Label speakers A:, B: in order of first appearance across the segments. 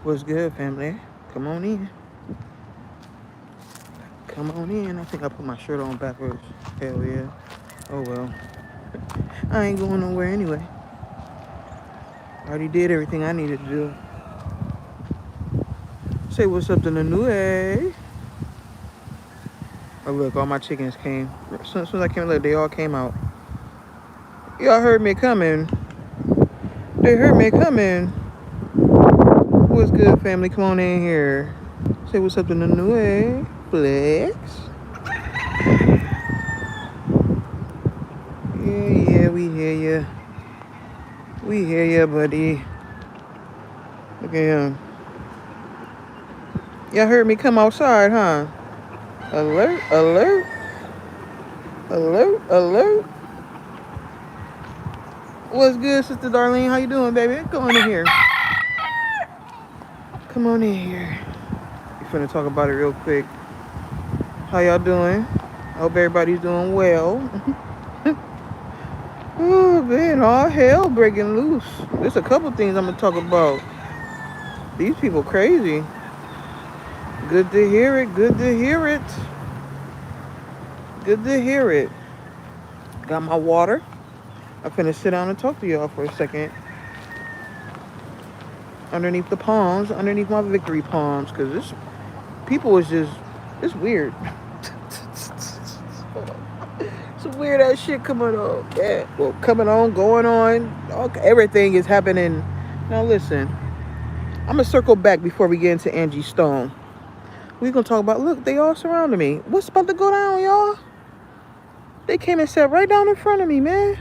A: What's good, family? Come on in. Come on in. I think I put my shirt on backwards. Hell yeah. Oh well. I ain't going nowhere anyway. I already did everything I needed to do. Say what's up to the new egg. Oh look, all my chickens came. As soon as I came, look, they all came out. Y'all heard me coming. They heard me coming. What's good, family? Come on in here. Say what's up to the new egg. Flex. Yeah, we hear ya. We hear ya, buddy. Look at him. Y'all heard me come outside, huh? Alert, alert, alert, alert. What's good, Sister Darlene? How you doing, baby? Come on in here. Come on in here. We finna talk about it real quick. How y'all doing? I hope everybody's doing well. Oh, man, all hell breaking loose. There's a couple things I'm gonna talk about. These people crazy. Good to hear it, good to hear it. Good to hear it. Got my water. I'm finna sit down and talk to y'all for a second. Underneath the palms, underneath my victory palms, because this people is just, it's weird. Some weird ass shit coming on. Yeah, well, coming on, going on. Everything is happening. Now listen, I'm gonna circle back before we get into Angie Stone. We're gonna talk about, look, they all surrounded me. What's about to go down, y'all? They came and sat right down in front of me, man.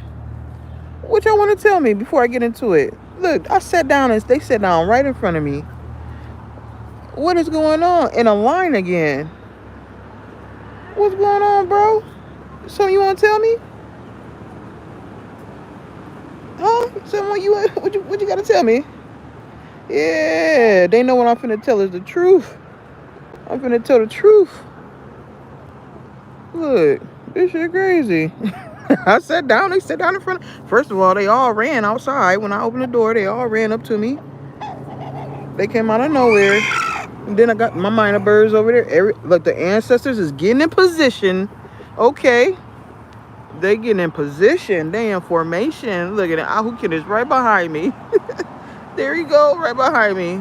A: What y'all want to tell me before I get into it? Look, I sat down and they sat down right in front of me. What is going on? In a line again. What's going on, bro? Something you want to tell me? Huh? What you got to tell me? Yeah, they know what I'm finna tell is the truth. I'm finna tell the truth. Look, this shit crazy. I sat down. They sat down in front. First of all, they all ran outside. When I opened the door, they all ran up to me. They came out of nowhere. And then I got my minor birds over there. Look, the ancestors is getting in position. Okay. They getting in position. They in formation. Look at it. Ahukin is right behind me. There you go. Right behind me.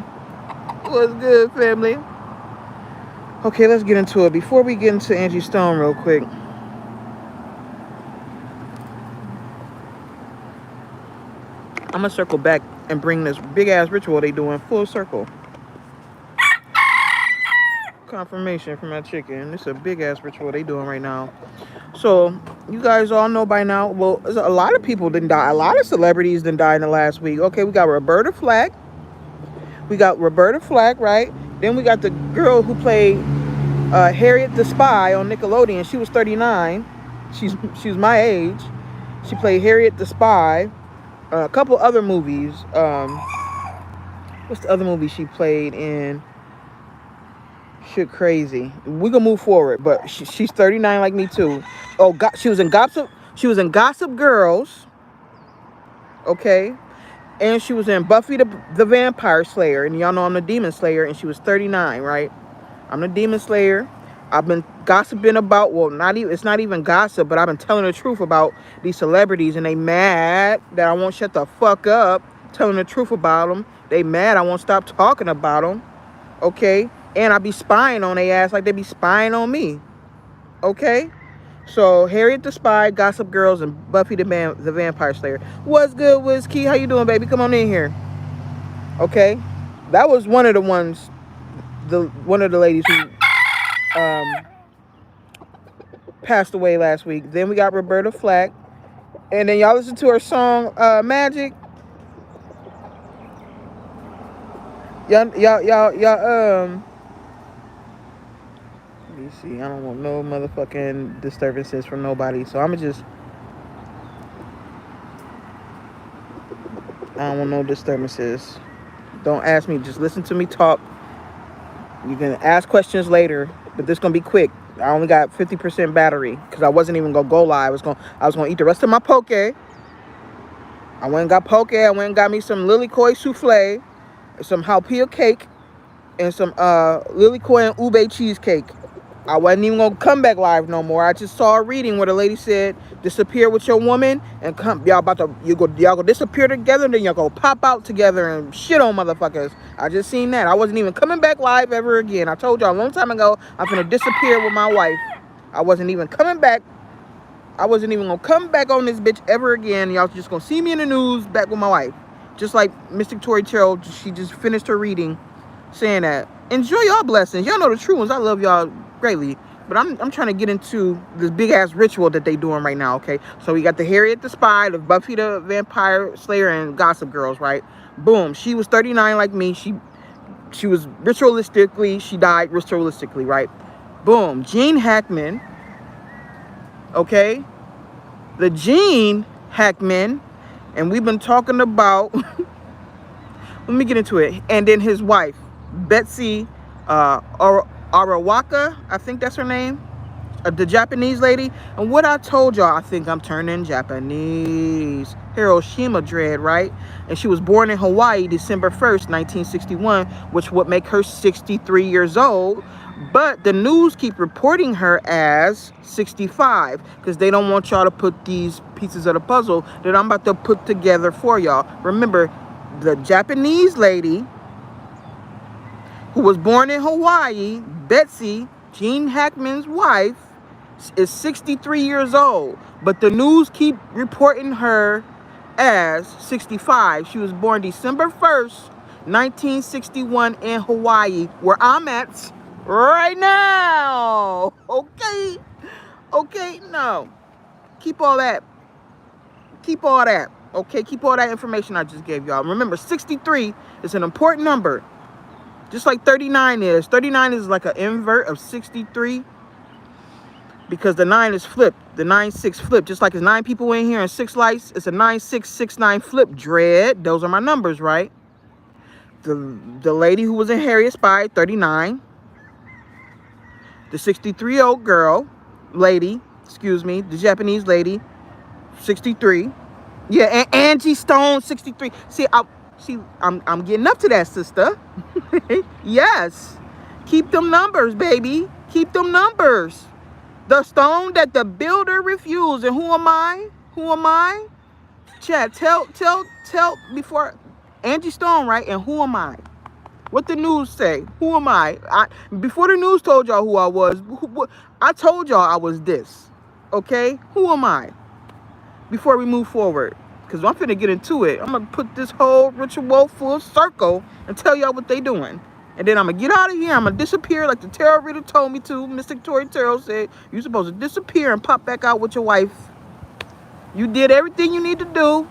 A: What's good, family? Okay, let's get into it. Before we get into Angie Stone real quick. I'm going to circle back and bring this big-ass ritual they doing full circle. Confirmation from my chicken. This is a big-ass ritual they doing right now. So, you guys all know by now, well, a lot of people didn't die. A lot of celebrities didn't die in the last week. Okay, we got Roberta Flack. Right? Then we got the girl who played Harriet the Spy on Nickelodeon. She was 39. She's my age. She played Harriet the Spy. A couple other movies. What's the other movie she played in? Shit crazy. We gonna move forward, but she's 39 like me too. Oh God, she was in Gossip Girls. Okay, and she was in Buffy the Vampire Slayer, and y'all know I'm the Demon Slayer, and she was 39, right? I'm the Demon Slayer. I've been gossiping about, well, it's not even gossip, but I've been telling the truth about these celebrities, and they mad that I won't shut the fuck up telling the truth about them. They mad I won't stop talking about them. Okay, and I be spying on their ass like they be spying on me. Okay, so Harriet the Spy, Gossip Girls, and Buffy the Vampire Slayer. What's good, Whiskey? How you doing, baby? Come on in here. Okay, that was one of the ones, one of the ladies who passed away last week. Then we got Roberta Flack, and then y'all listen to her song Magic. Y'all let me see. I don't want no motherfucking disturbances from nobody, so I'ma just, I don't want no disturbances. Don't ask me, just listen to me talk. You can ask questions later, but this gonna be quick. I only got 50% battery because I wasn't even gonna go live. I was gonna eat the rest of my poke. I went and got poke. I went and got me some lilikoi souffle, some jalapeno cake, and some Lilycoin ube cheesecake. I wasn't even gonna come back live no more. I just saw a reading where the lady said, disappear with your woman and come, y'all go disappear together, then y'all go pop out together and shit on motherfuckers. I just seen that. I wasn't even coming back live ever again. I told y'all a long time ago I'm gonna disappear with my wife. I wasn't even coming back. I wasn't even gonna come back on this bitch ever again. Y'all just gonna see me in the news back with my wife. Just like Mystic Tori Terrell, she just finished her reading saying that. Enjoy y'all blessings. Y'all know the true ones. I love y'all greatly. But I'm trying to get into this big ass ritual that they doing right now, okay? So we got the Harriet the Spy, the Buffy the Vampire Slayer, and Gossip Girls, right? Boom. She was 39 like me. She was ritualistically, she died ritualistically, right? Boom. Gene Hackman, okay? The Gene Hackman, and we've been talking about, let me get into it. And then his wife, Betsy Arawaka, I think that's her name, the Japanese lady. And what I told y'all, I think I'm turning Japanese. Hiroshima dread, right? And she was born in Hawaii, December 1st, 1961, which would make her 63 years old. But the news keep reporting her as 65 because they don't want y'all to put these pieces of the puzzle that I'm about to put together for y'all. Remember, the Japanese lady who was born in Hawaii, Betsy, Gene Hackman's wife, is 63 years old. But the news keep reporting her as 65. She was born December 1st, 1961 in Hawaii, where I'm at right now. Okay? Okay, no. Keep all that. Keep all that. Okay? Keep all that information I just gave y'all. Remember, 63 is an important number. Just like 39 is. 39 is like an invert of 63 because the 9 is flipped. The 9-6 flip. Just like it's 9 people in here and 6 lights, it's a 9-6-6-9 flip. Dread. Those are my numbers, right? The lady who was in Harriet Spy, 39. The 63-year-old girl, lady, excuse me, the Japanese lady, 63. Yeah, and Angie Stone, 63. See, I'm getting up to that, sister. Yes. Keep them numbers, baby. Keep them numbers. The stone that the builder refused. And who am I? Who am I? Chat, tell before Angie Stone, right? And who am I? What the news say? Who am I? Before the news told y'all who I was, I told y'all I was this. Okay? Who am I? Before we move forward. Because I'm finna get into it. I'm going to put this whole ritual full circle and tell y'all what they doing. And then I'm going to get out of here. I'm going to disappear like the tarot reader told me to. Mystic Tori Tarot said, you're supposed to disappear and pop back out with your wife. You did everything you need to do.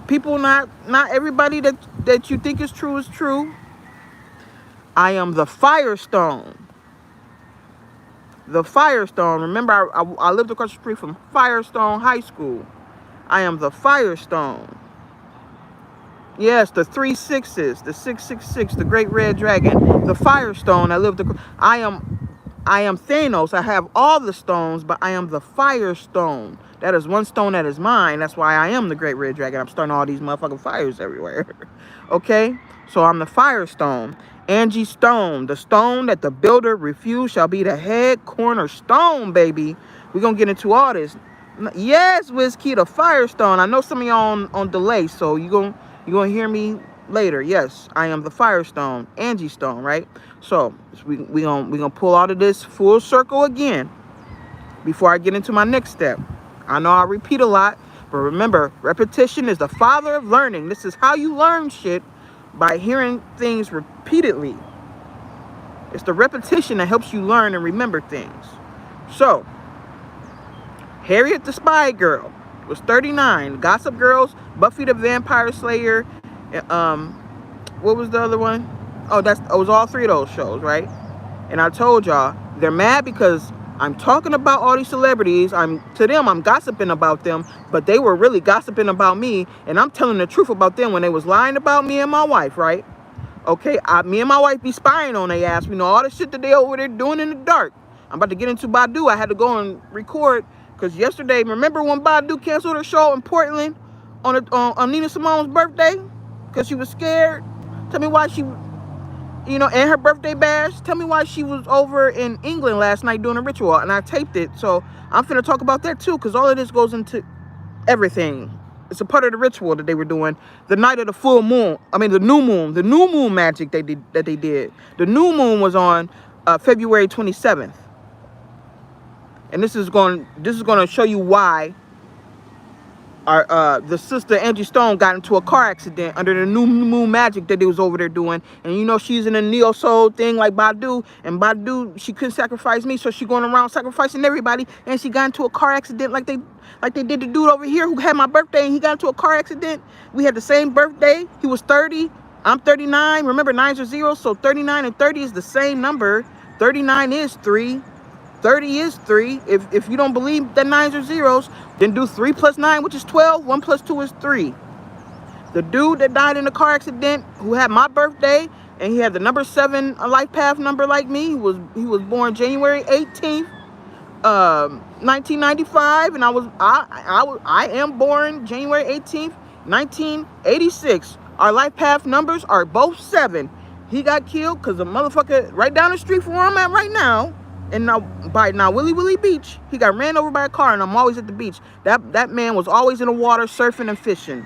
A: People, not everybody that you think is true is true. I am the Firestone. The Firestone. Remember, I lived across the street from Firestone High School. I am the Firestone. Yes, the 3 6s, the 666, the Great Red Dragon, the Firestone. I am Thanos. I have all the stones, but I am the Firestone. That is one stone that is mine. That's why I am the Great Red Dragon. I'm starting all these motherfucking fires everywhere. Okay? So I'm the Firestone. Angie Stone, the stone that the builder refused shall be the head cornerstone, baby. We're going to get into all this. Yes, Whiskey, the Firestone. I know some of y'all on delay, so you're going to hear me later. Yes, I am the Firestone, Angie Stone, right? So we gonna pull out of this full circle again before I get into my next step. I know I repeat a lot, but remember, repetition is the father of learning. This is how you learn shit, by hearing things repeatedly. It's the repetition that helps you learn and remember things. So, Harriet the Spy Girl was 39. Gossip Girls, Buffy the Vampire Slayer, what was the other one? Oh, it was all 3 of those shows, right? And I told y'all, they're mad because I'm talking about all these celebrities. To them, I'm gossiping about them, but they were really gossiping about me, and I'm telling the truth about them when they was lying about me and my wife, right? Okay, me and my wife be spying on their ass. We know all the shit that they over there doing in the dark. I'm about to get into Badu. I had to go and record because yesterday, remember when Badu canceled her show in Portland on Nina Simone's birthday because she was scared? Tell me why You know, and her birthday bash. Tell me why she was over in England last night doing a ritual, and I taped it. So I'm finna talk about that too, because all of this goes into everything. It's a part of the ritual that they were doing the night of the full moon. I mean, the new moon magic they did. The new moon was on February 27th, and this is going to show you why the sister Angie Stone got into a car accident under the new moon magic that they was over there doing. And you know, she's in a neo soul thing like Badu, and Badu, she couldn't sacrifice me, so she going around sacrificing everybody, and she got into a car accident like they did the dude over here who had my birthday, and he got into a car accident. We had the same birthday. He was 30, I'm 39. Remember, 9s are 0, so 39 and 30 is the same number. 39 is 3, 30 is 3. If you don't believe that 9s are 0s, then do 3 plus 9, which is 12. 1 plus 2 is 3. The dude that died in a car accident, who had my birthday, and he had the number 7 a life path number like me. He was born January 18th, 1995, and I am born January 18th, 1986. Our life path numbers are both 7. He got killed because a motherfucker right down the street from where I'm at right now, and now Willy Beach, he got ran over by a car, and I'm always at the beach. That man was always in the water surfing and fishing.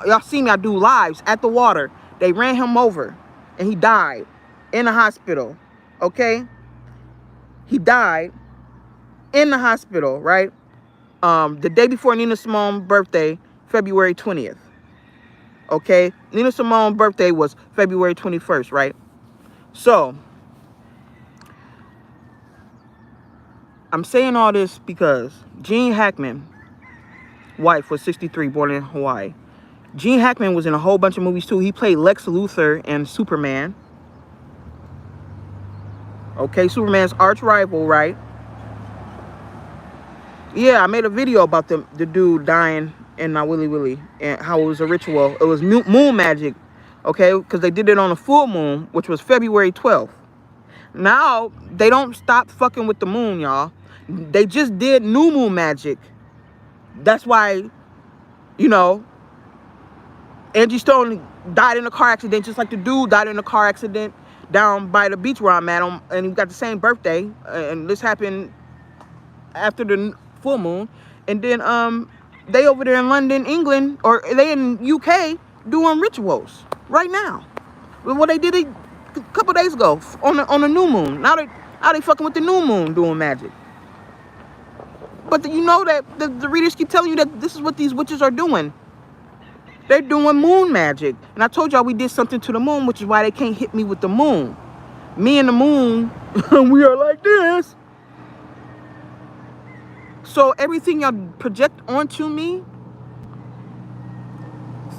A: Y'all see me, I do lives at the water. They ran him over, and he died in the hospital. Okay, he died in the hospital, right? The day before Nina Simone's birthday, February 20th. Okay, Nina Simone's birthday was February 21st, right? So I'm saying all this because Gene Hackman's wife was 63, born in Hawaii. Gene Hackman was in a whole bunch of movies too. He played Lex Luthor in Superman. Okay, Superman's arch rival, right? Yeah, I made a video about the dude dying in my Willy and how it was a ritual. It was moon magic, okay? Because they did it on a full moon, which was February 12th. Now, they don't stop fucking with the moon, y'all. They just did new moon magic. That's why, you know, Angie Stone died in a car accident, just like the dude died in a car accident down by the beach where I'm at, and he got the same birthday. And this happened after the full moon. And then they over there in London, England, or they in UK doing rituals right now. Well, they did it a couple days ago on the new moon. Now they fucking with the new moon doing magic. But you know that the readers keep telling you that this is what these witches are doing. They're doing moon magic. And I told y'all we did something to the moon, which is why they can't hit me with the moon. Me and the moon, we are like this. So everything y'all project onto me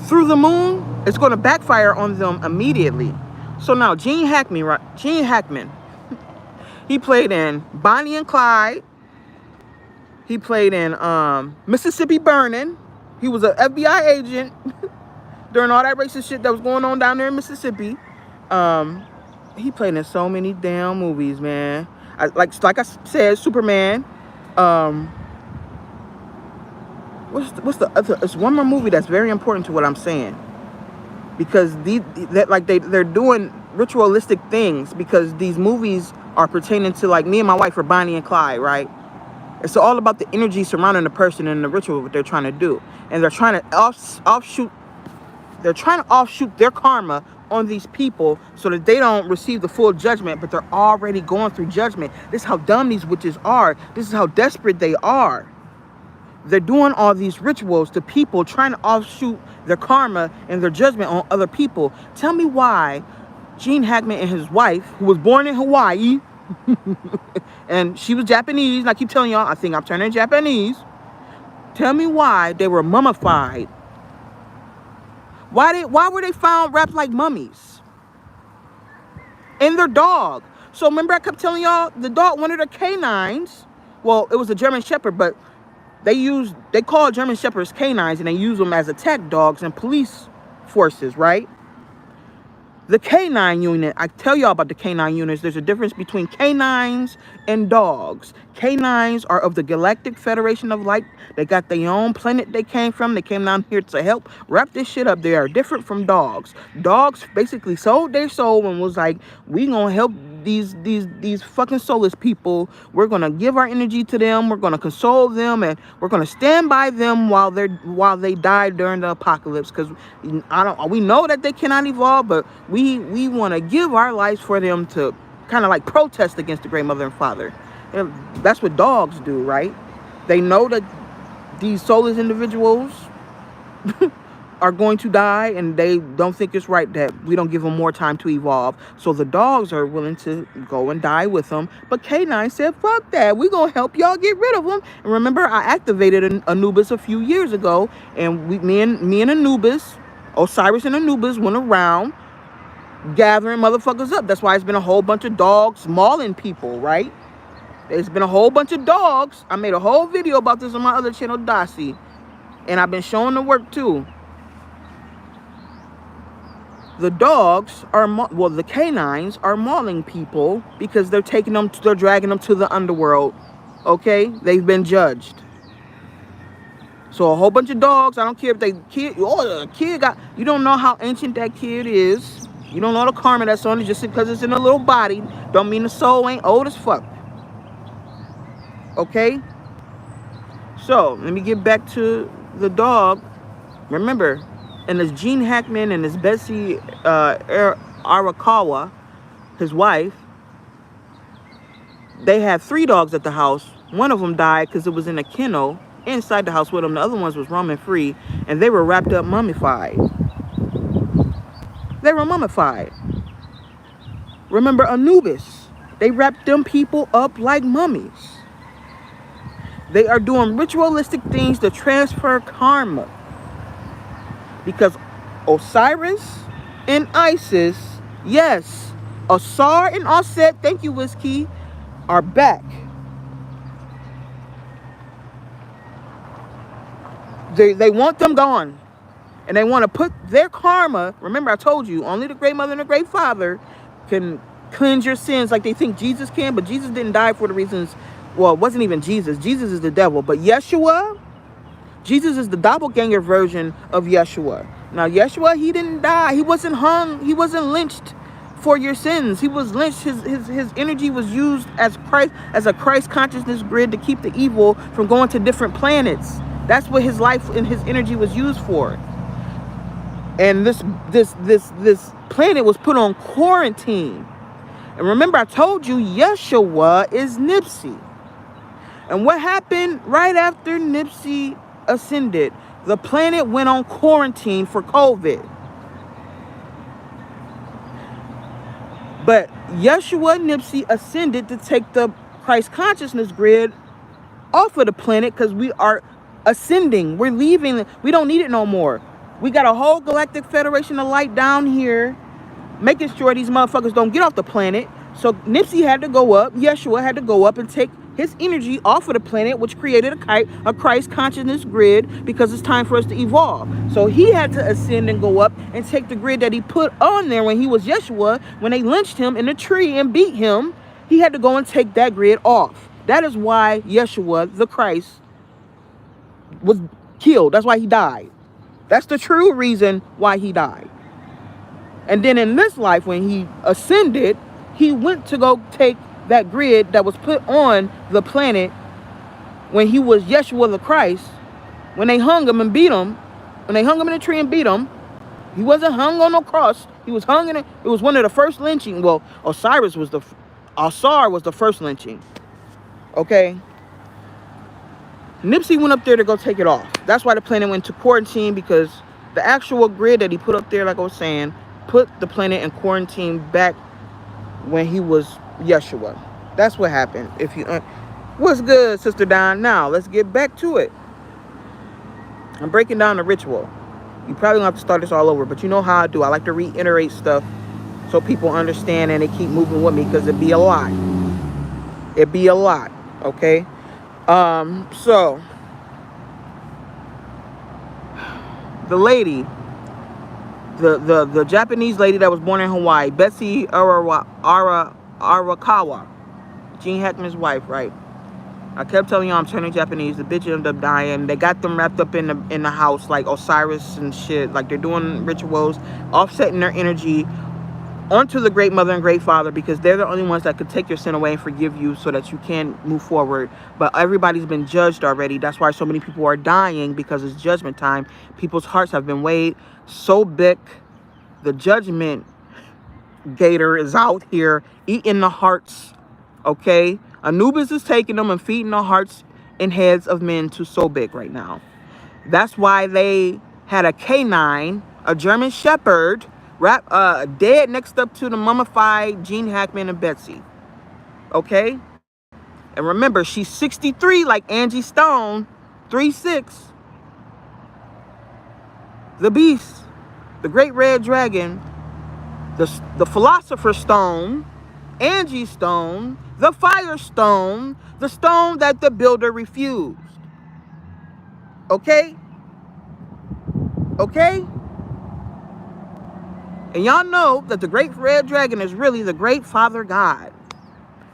A: through the moon, it's going to backfire on them immediately. So now Gene Hackman, right? Gene Hackman, he played in Bonnie and Clyde. He played in Mississippi Burning. He was an FBI agent during all that racist shit that was going on down there in Mississippi. He played in so many damn movies, man. Like I said, Superman. What's the other? It's one more movie that's very important to what I'm saying, because they're doing ritualistic things, because these movies are pertaining to, like, me and my wife are Bonnie and Clyde, right? It's all about the energy surrounding the person and the ritual what they're trying to do, and they're trying to offshoot. They're trying to offshoot their karma on these people so that they don't receive the full judgment, but they're already going through judgment. This is how dumb these witches are. This is how desperate they are. They're doing all these rituals to people, trying to offshoot their karma and their judgment on other people. Tell me why Gene Hackman and his wife, who was born in Hawaii, and she was Japanese, and I keep telling y'all, I think I'm turning Japanese. Tell me why they were mummified. Why were they found wrapped like mummies? And their dog. So remember I kept telling y'all, the dog, one of their canines, well, it was a German Shepherd, but they call German Shepherds canines, and they use them as attack dogs and police forces, right? The canine unit, I tell y'all about the canine units. There's a difference between canines and dogs. Canines are of the Galactic Federation of Light. They got their own planet they came from. They came down here to help wrap this shit up. They are different from dogs. Dogs basically sold their soul and was like, we gonna help these fucking soulless people. We're gonna give our energy to them. We're gonna console them, and we're gonna stand by them while they die during the apocalypse. Because we know that they cannot evolve, but we want to give our lives for them to kind of like protest against the Great Mother and Father. And that's what dogs do, right? They know that these soulless individuals are going to die, and they don't think it's right that we don't give them more time to evolve. So the dogs are willing to go and die with them. But K9 said, fuck that. We're going to help y'all get rid of them. And remember, I activated Anubis a few years ago, and me and Anubis, Osiris and Anubis, went around gathering motherfuckers up. That's why it's been a whole bunch of dogs mauling people, right? There's been a whole bunch of dogs. I made a whole video about this on my other channel, Dasi. And I've been showing the work too. The dogs are, the canines are mauling people because they're dragging them to the underworld. Okay? They've been judged. So a whole bunch of dogs, I don't care if the kid got, you don't know how ancient that kid is. You don't know the karma that's on it. Just because it's in a little body don't mean the soul ain't old as fuck. Okay? So, let me get back to the dog. Remember, and this Gene Hackman and this Bessie Arakawa, his wife, they had 3 dogs at the house. One of them died because it was in a kennel inside the house with them. The other ones was roaming free, and they were wrapped up mummified. They were mummified. Remember Anubis? They wrapped them people up like mummies. They are doing ritualistic things to transfer karma. Because Osiris and Isis, yes, Asar and Aset, thank you, Whiskey, are back. They want them gone. And they want to put their karma, remember I told you, only the Great Mother and the Great Father can cleanse your sins like they think Jesus can, but Jesus didn't die for the reasons, well, it wasn't even Jesus. Jesus is the devil. But Yeshua, Jesus is the doppelganger version of Yeshua. Now, Yeshua, he didn't die. He wasn't hung. He wasn't lynched for your sins. He was lynched. His energy was used as a Christ consciousness grid to keep the evil from going to different planets. That's what his life and his energy was used for. And this planet was put on quarantine. And remember, I told you Yeshua is Nipsey. And what happened right after Nipsey ascended? The planet went on quarantine for COVID. But Yeshua Nipsey ascended to take the Christ consciousness grid off of the planet because we are ascending. We're leaving. We don't need it no more. We got a whole Galactic Federation of Light down here making sure these motherfuckers don't get off the planet. So Nipsey had to go up. Yeshua had to go up and take his energy off of the planet, which created a Christ consciousness grid because it's time for us to evolve. So he had to ascend and go up and take the grid that he put on there when he was Yeshua, when they lynched him in a tree and beat him. He had to go and take that grid off. That is why Yeshua, the Christ, was killed. That's why he died. That's the true reason why he died. And then in this life, when he ascended, he went to go take that grid that was put on the planet when he was Yeshua the Christ. When they hung him and beat him, when they hung him in a tree and beat him, he wasn't hung on no cross. He was hung in it. It was one of the first lynching. Well, Asar was the first lynching. Okay. Nipsey went up there to go take it off. That's why the planet went to quarantine, because the actual grid that he put up there, like I was saying, put the planet in quarantine back when he was Yeshua. That's what happened. If you what's good, Sister Don? Now let's get back to it. I'm breaking down the ritual. You probably gonna have to start this all over, but you know how I do. I like to reiterate stuff so people understand and they keep moving with me, because it'd be a lot. It'd be a lot. Okay. So the lady The Japanese lady that was born in Hawaii, Betsy Arakawa, Gene Hackman's wife, right? I kept telling y'all I'm turning Japanese. The bitch ended up dying. They got them wrapped up in the house like Osiris and shit. Like they're doing rituals, offsetting their energy onto the great mother and great father, because they're the only ones that could take your sin away and forgive you so that you can move forward. But everybody's been judged already. That's why so many people are dying, because it's judgment time. People's hearts have been weighed so big. The judgment gator is out here eating the hearts. Okay, Anubis is taking them and feeding the hearts and heads of men to Sobek right now. That's why they had a canine, a German Shepherd, dead next up to the mummified Gene Hackman and Betsy. Okay, and remember, she's 63 like Angie Stone, 3'6". The beast, the great red dragon, the philosopher's stone, Angie Stone, the fire stone, the stone that the builder refused. Okay? Okay? And y'all know that the great red dragon is really the great Father God.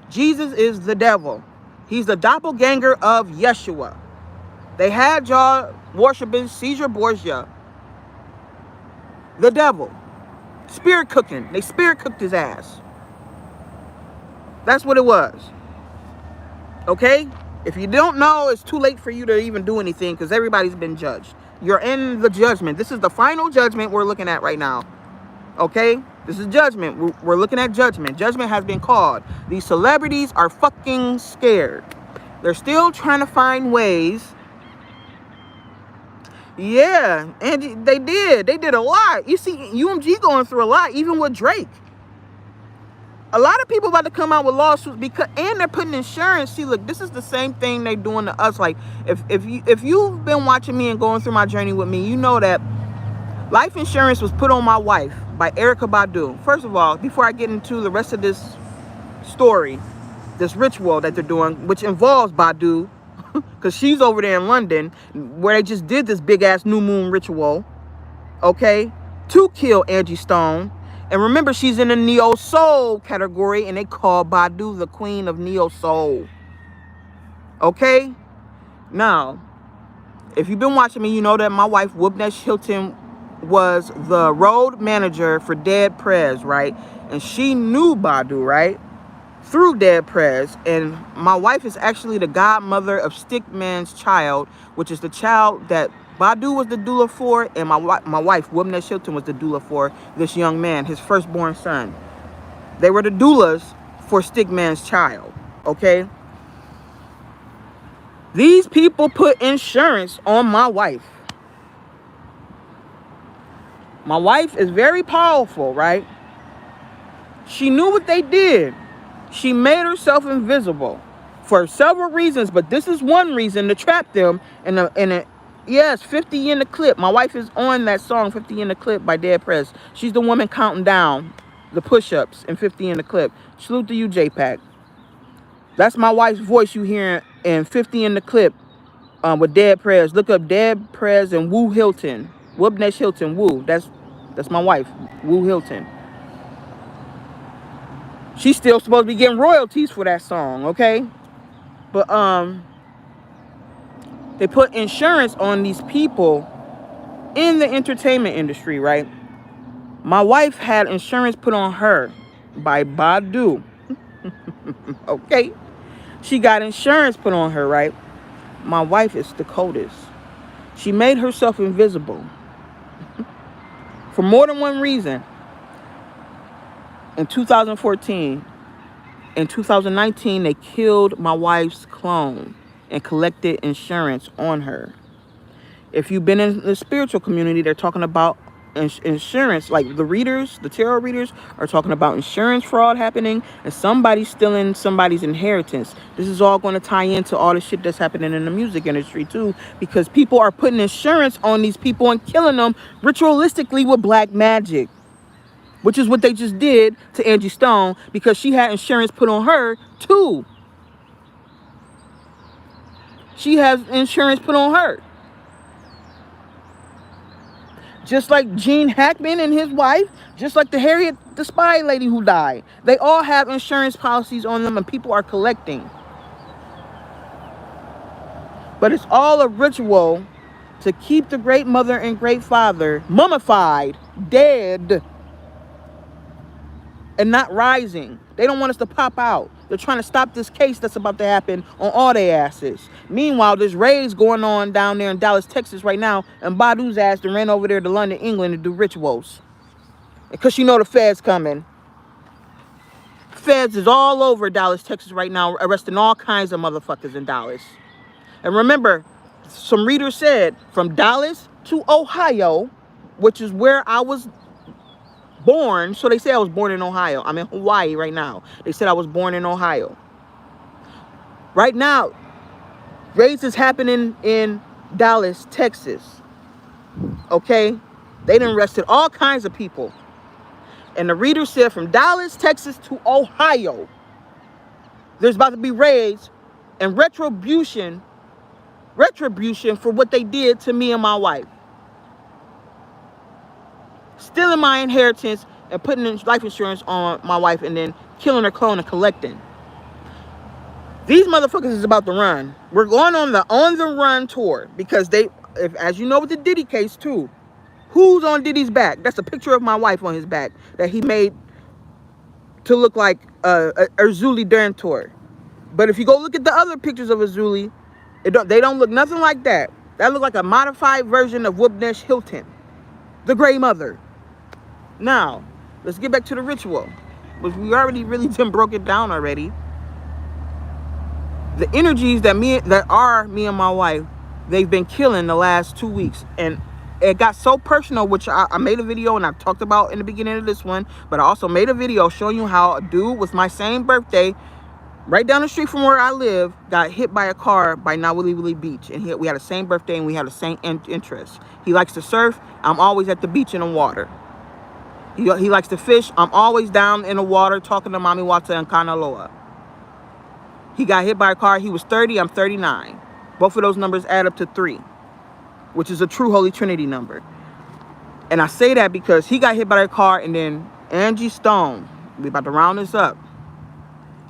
A: Jesus is the devil. He's the doppelganger of Yeshua. They had y'all worshiping Caesar Borgia, the devil. Spirit cooking. They spirit cooked his ass. That's what it was. Okay? If you don't know, it's too late for you to even do anything, because everybody's been judged. You're in the judgment. This is the final judgment we're looking at right now. Okay? This is judgment. We're looking at judgment. Judgment has been called. These celebrities are fucking scared. They're still trying to find ways. Yeah, and they did a lot. You see UMG going through a lot, even with Drake. A lot of people about to come out with lawsuits, because, and they're putting insurance. See, look, this is the same thing they're doing to us. Like, if you've been watching me and going through my journey with me, you know that life insurance was put on my wife by Erykah Badu. First of all, before I get into the rest of this story, this ritual that they're doing, which involves Badu, because she's over there in London, where they just did this big ass new moon ritual, okay, to kill Angie Stone. And remember, she's in the neo soul category, and they call Badu the queen of neo soul. Okay? Now, if you've been watching me, you know that my wife, Wubnesh Hilton, was the road manager for Dead Prez, right? And she knew Badu, right? Through Dead Prez. And my wife is actually the godmother of Stickman's child, which is the child that Badu was the doula for, and my wife, Wubnesh Hilton, was the doula for this young man, his firstborn son. They were the doulas for Stickman's child, okay? These people put insurance on my wife. My wife is very powerful, right? She knew what they did. She made herself invisible for several reasons, but this is one reason, to trap them in a yes, 50 in the clip. My wife is on that song, 50 in the clip by Dead Prez. She's the woman counting down the push-ups in 50 in the clip. Salute to you, JPAC. That's my wife's voice you hear in 50 in the clip with Dead Prez. Look up Dead Prez and Woo Hilton. Wubnesh Hilton, Woo. That's my wife, Woo Hilton. She's still supposed to be getting royalties for that song, okay? But they put insurance on these people in the entertainment industry, right? My wife had insurance put on her by Badu. Okay? She got insurance put on her, right? My wife is the coldest. She made herself invisible for more than one reason. In 2014, in 2019, they killed my wife's clone and collected insurance on her. If you've been in the spiritual community, they're talking about insurance. Like the readers, the tarot readers are talking about insurance fraud happening and somebody stealing somebody's inheritance. This is all going to tie into all the shit that's happening in the music industry too, because people are putting insurance on these people and killing them ritualistically with black magic, which is what they just did to Angie Stone, because she had insurance put on her too. She has insurance put on her. Just like Gene Hackman and his wife, just like the Harriet the spy lady who died. They all have insurance policies on them and people are collecting. But it's all a ritual to keep the great mother and great father mummified, dead, and not rising. They don't want us to pop out. They're trying to stop this case that's about to happen on all their asses. Meanwhile, there's raids going on down there in Dallas, Texas right now, and Badu's ass done ran over there to London, England to do rituals. Because you know the feds coming. Feds is all over Dallas, Texas right now, arresting all kinds of motherfuckers in Dallas. And remember, some readers said from Dallas to Ohio, which is where I was born. So they say I was born in Ohio. I'm in Hawaii right now. They said I was born in Ohio. Right now, raids is happening in Dallas, Texas. Okay? They done arrested all kinds of people. And the reader said from Dallas, Texas to Ohio, there's about to be raids and retribution for what they did to me and my wife. Stealing my inheritance and putting in life insurance on my wife and then killing her clone and collecting. These motherfuckers is about to run. We're going on the run tour because as you know with the Diddy case too, who's on Diddy's back? That's a picture of my wife on his back that he made to look like Azuli Dantor. But if you go look at the other pictures of Azuli, they don't look nothing like that. That look like a modified version of Wubnesh Hilton, the Gray Mother. Now, let's get back to the ritual, which we already really broke it down already. The energies that are me and my wife, they've been killing the last 2 weeks. And it got so personal, which I made a video and I talked about in the beginning of this one. But I also made a video showing you how a dude with my same birthday, right down the street from where I live, got hit by a car by Nawili Wili Beach. And we had the same birthday and we had the same interests. He likes to surf. I'm always at the beach in the water. He likes to fish. I'm always down in the water talking to Mami Wata and Kanaloa. He got hit by a car. He was 30. I'm 39. Both of those numbers add up to 3, which is a true Holy Trinity number. And I say that because he got hit by a car, and then Angie Stone, we about to round this up.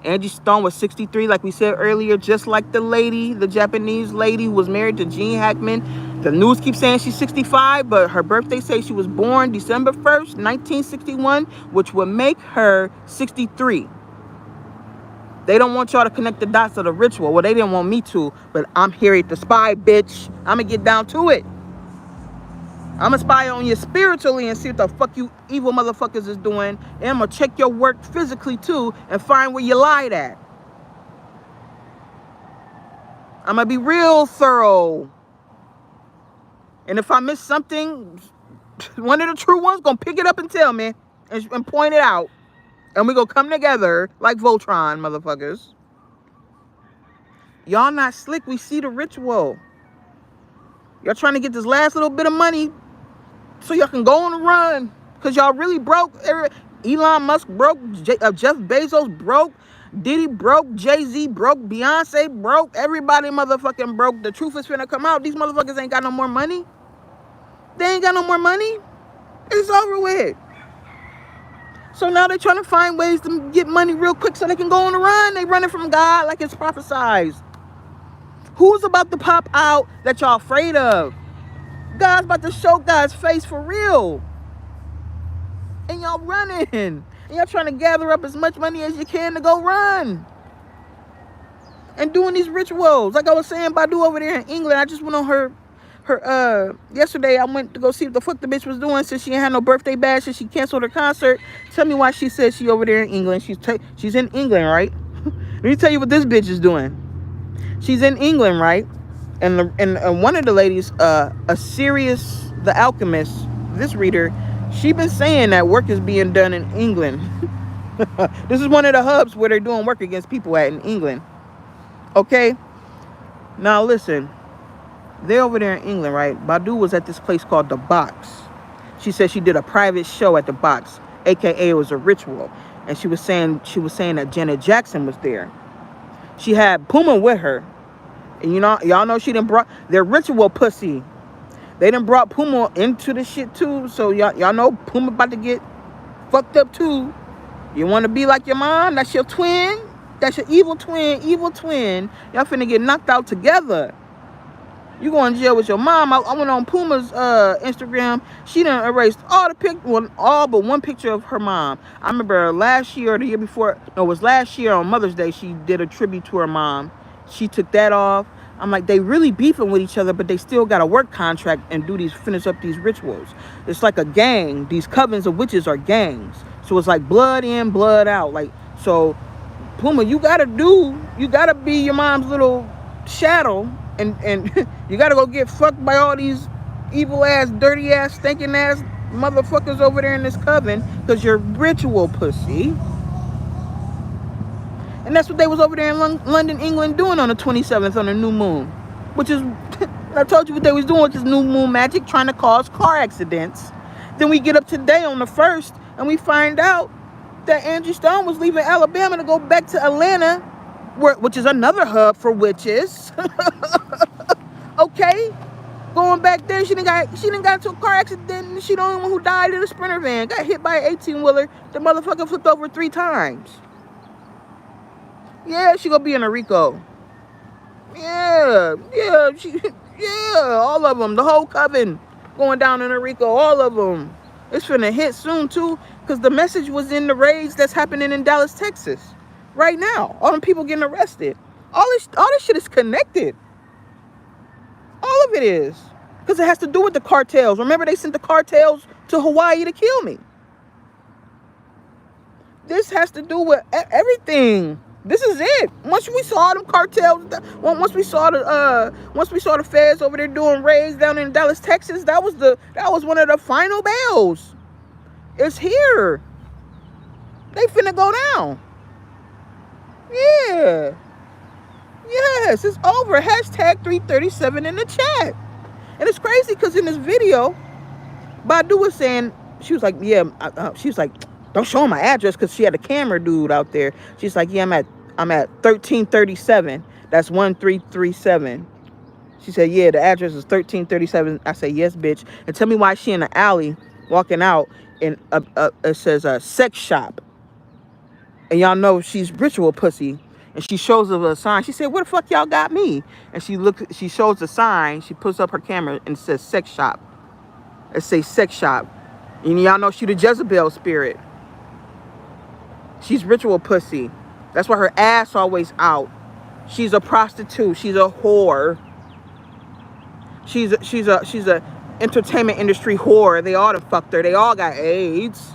A: Angie Stone was 63, like we said earlier, just like the Japanese lady who was married to Gene Hackman. The news keeps saying she's 65, but her birthday says she was born December 1st, 1961, which would make her 63. They don't want y'all to connect the dots of the ritual. Well, they didn't want me to, but I'm Harriet the spy, bitch. I'm going to get down to it. I'm going to spy on you spiritually and see what the fuck you evil motherfuckers is doing. And I'm going to check your work physically, too, and find where you lied at. I'm going to be real thorough. And if I miss something, one of the true ones going to pick it up and tell me and point it out. And we going to come together like Voltron, motherfuckers. Y'all not slick. We see the ritual. Y'all trying to get this last little bit of money so y'all can go on a run. Because y'all really broke. Elon Musk broke. Jeff Bezos broke. Diddy broke. Jay-Z broke. Beyonce broke. Everybody motherfucking broke. The truth is finna come out. These motherfuckers ain't got no more money. They ain't got no more money. It's over with. So now they're trying to find ways to get money real quick so they can go on a run. They running from God like it's prophesized. Who's about to pop out that y'all afraid of? God's about to show God's face for real. And y'all running. And y'all trying to gather up as much money as you can to go run. And doing these rituals. Like I was saying, Badu over there in England, I just went on her yesterday. I went to go see what the fuck the bitch was doing since she ain't had no birthday bash and she canceled her concert. Tell me why she said she over there in England. She's in England, right? Let me tell you what this bitch is doing. She's in England, right? And one of the ladies, Sirius the Alchemist, this reader, she been saying that work is being done in England. This is one of the hubs where they're doing work against people at in England. Okay? Now listen. They're over there in England, right? Badu was at this place called The Box. She said she did a private show at The Box, aka it was a ritual. And she was saying that Janet Jackson was there. She had Puma with her. And y'all know she done brought their ritual pussy. They done brought Puma into the shit too. So y'all know Puma about to get fucked up too. You want to be like your mom? That's your twin. That's your evil twin. Evil twin. Y'all finna get knocked out together. You going to jail with your mom. I went on Puma's Instagram. She done erased all but one picture of her mom. I remember last year or the year before. No, it was last year on Mother's Day. She did a tribute to her mom. She took that off. I'm like, they really beefing with each other, but they still got a work contract and finish up these rituals. It's like a gang. These covens of witches are gangs. So it's like blood in, blood out. Like, so Puma, you gotta be your mom's little shadow, and you gotta go get fucked by all these evil ass, dirty ass, stinking ass motherfuckers over there in this coven, because you're ritual pussy. And that's what they was over there in London, England doing on the 27th on the new moon. Which is, I told you what they was doing with this new moon magic, trying to cause car accidents. Then we get up today on the 1st, and we find out that Angie Stone was leaving Alabama to go back to Atlanta, which is another hub for witches. Okay? Going back there, she done got into a car accident, and she the only one who died in a Sprinter van. Got hit by an 18-wheeler. The motherfucker flipped over 3 times. Yeah, she gonna be in a Rico. Yeah, all of them. The whole coven going down in a Rico. All of them. It's finna hit soon too, because the message was in the raids that's happening in Dallas, Texas, right now. All them people getting arrested. All this shit is connected. All of it is, because it has to do with the cartels. Remember, they sent the cartels to Hawaii to kill me. This has to do with everything. This is it. Once we saw them cartels, once we saw the feds over there doing raids down in Dallas, Texas, that was one of the final bells. It's here. They finna go down. Yeah. Yes, it's over. Hashtag 337 in the chat. And it's crazy because in this video, Badu was saying, she was like, yeah, she was like, don't show him my address, because she had a camera dude out there. She's like, yeah, I'm at 1337. That's 1337. She said, yeah, the address is 1337. I said, yes, bitch. And tell me why she in the alley walking out, and it says a sex shop. And y'all know she's ritual pussy. And she shows us a sign. She said, where the fuck y'all got me? And she shows the sign. She puts up her camera and says sex shop. It says sex shop. And y'all know she the Jezebel spirit. She's ritual pussy. That's why her ass always out. She's a prostitute. She's a whore. She's a entertainment industry whore. They all done fucked her. They all got AIDS.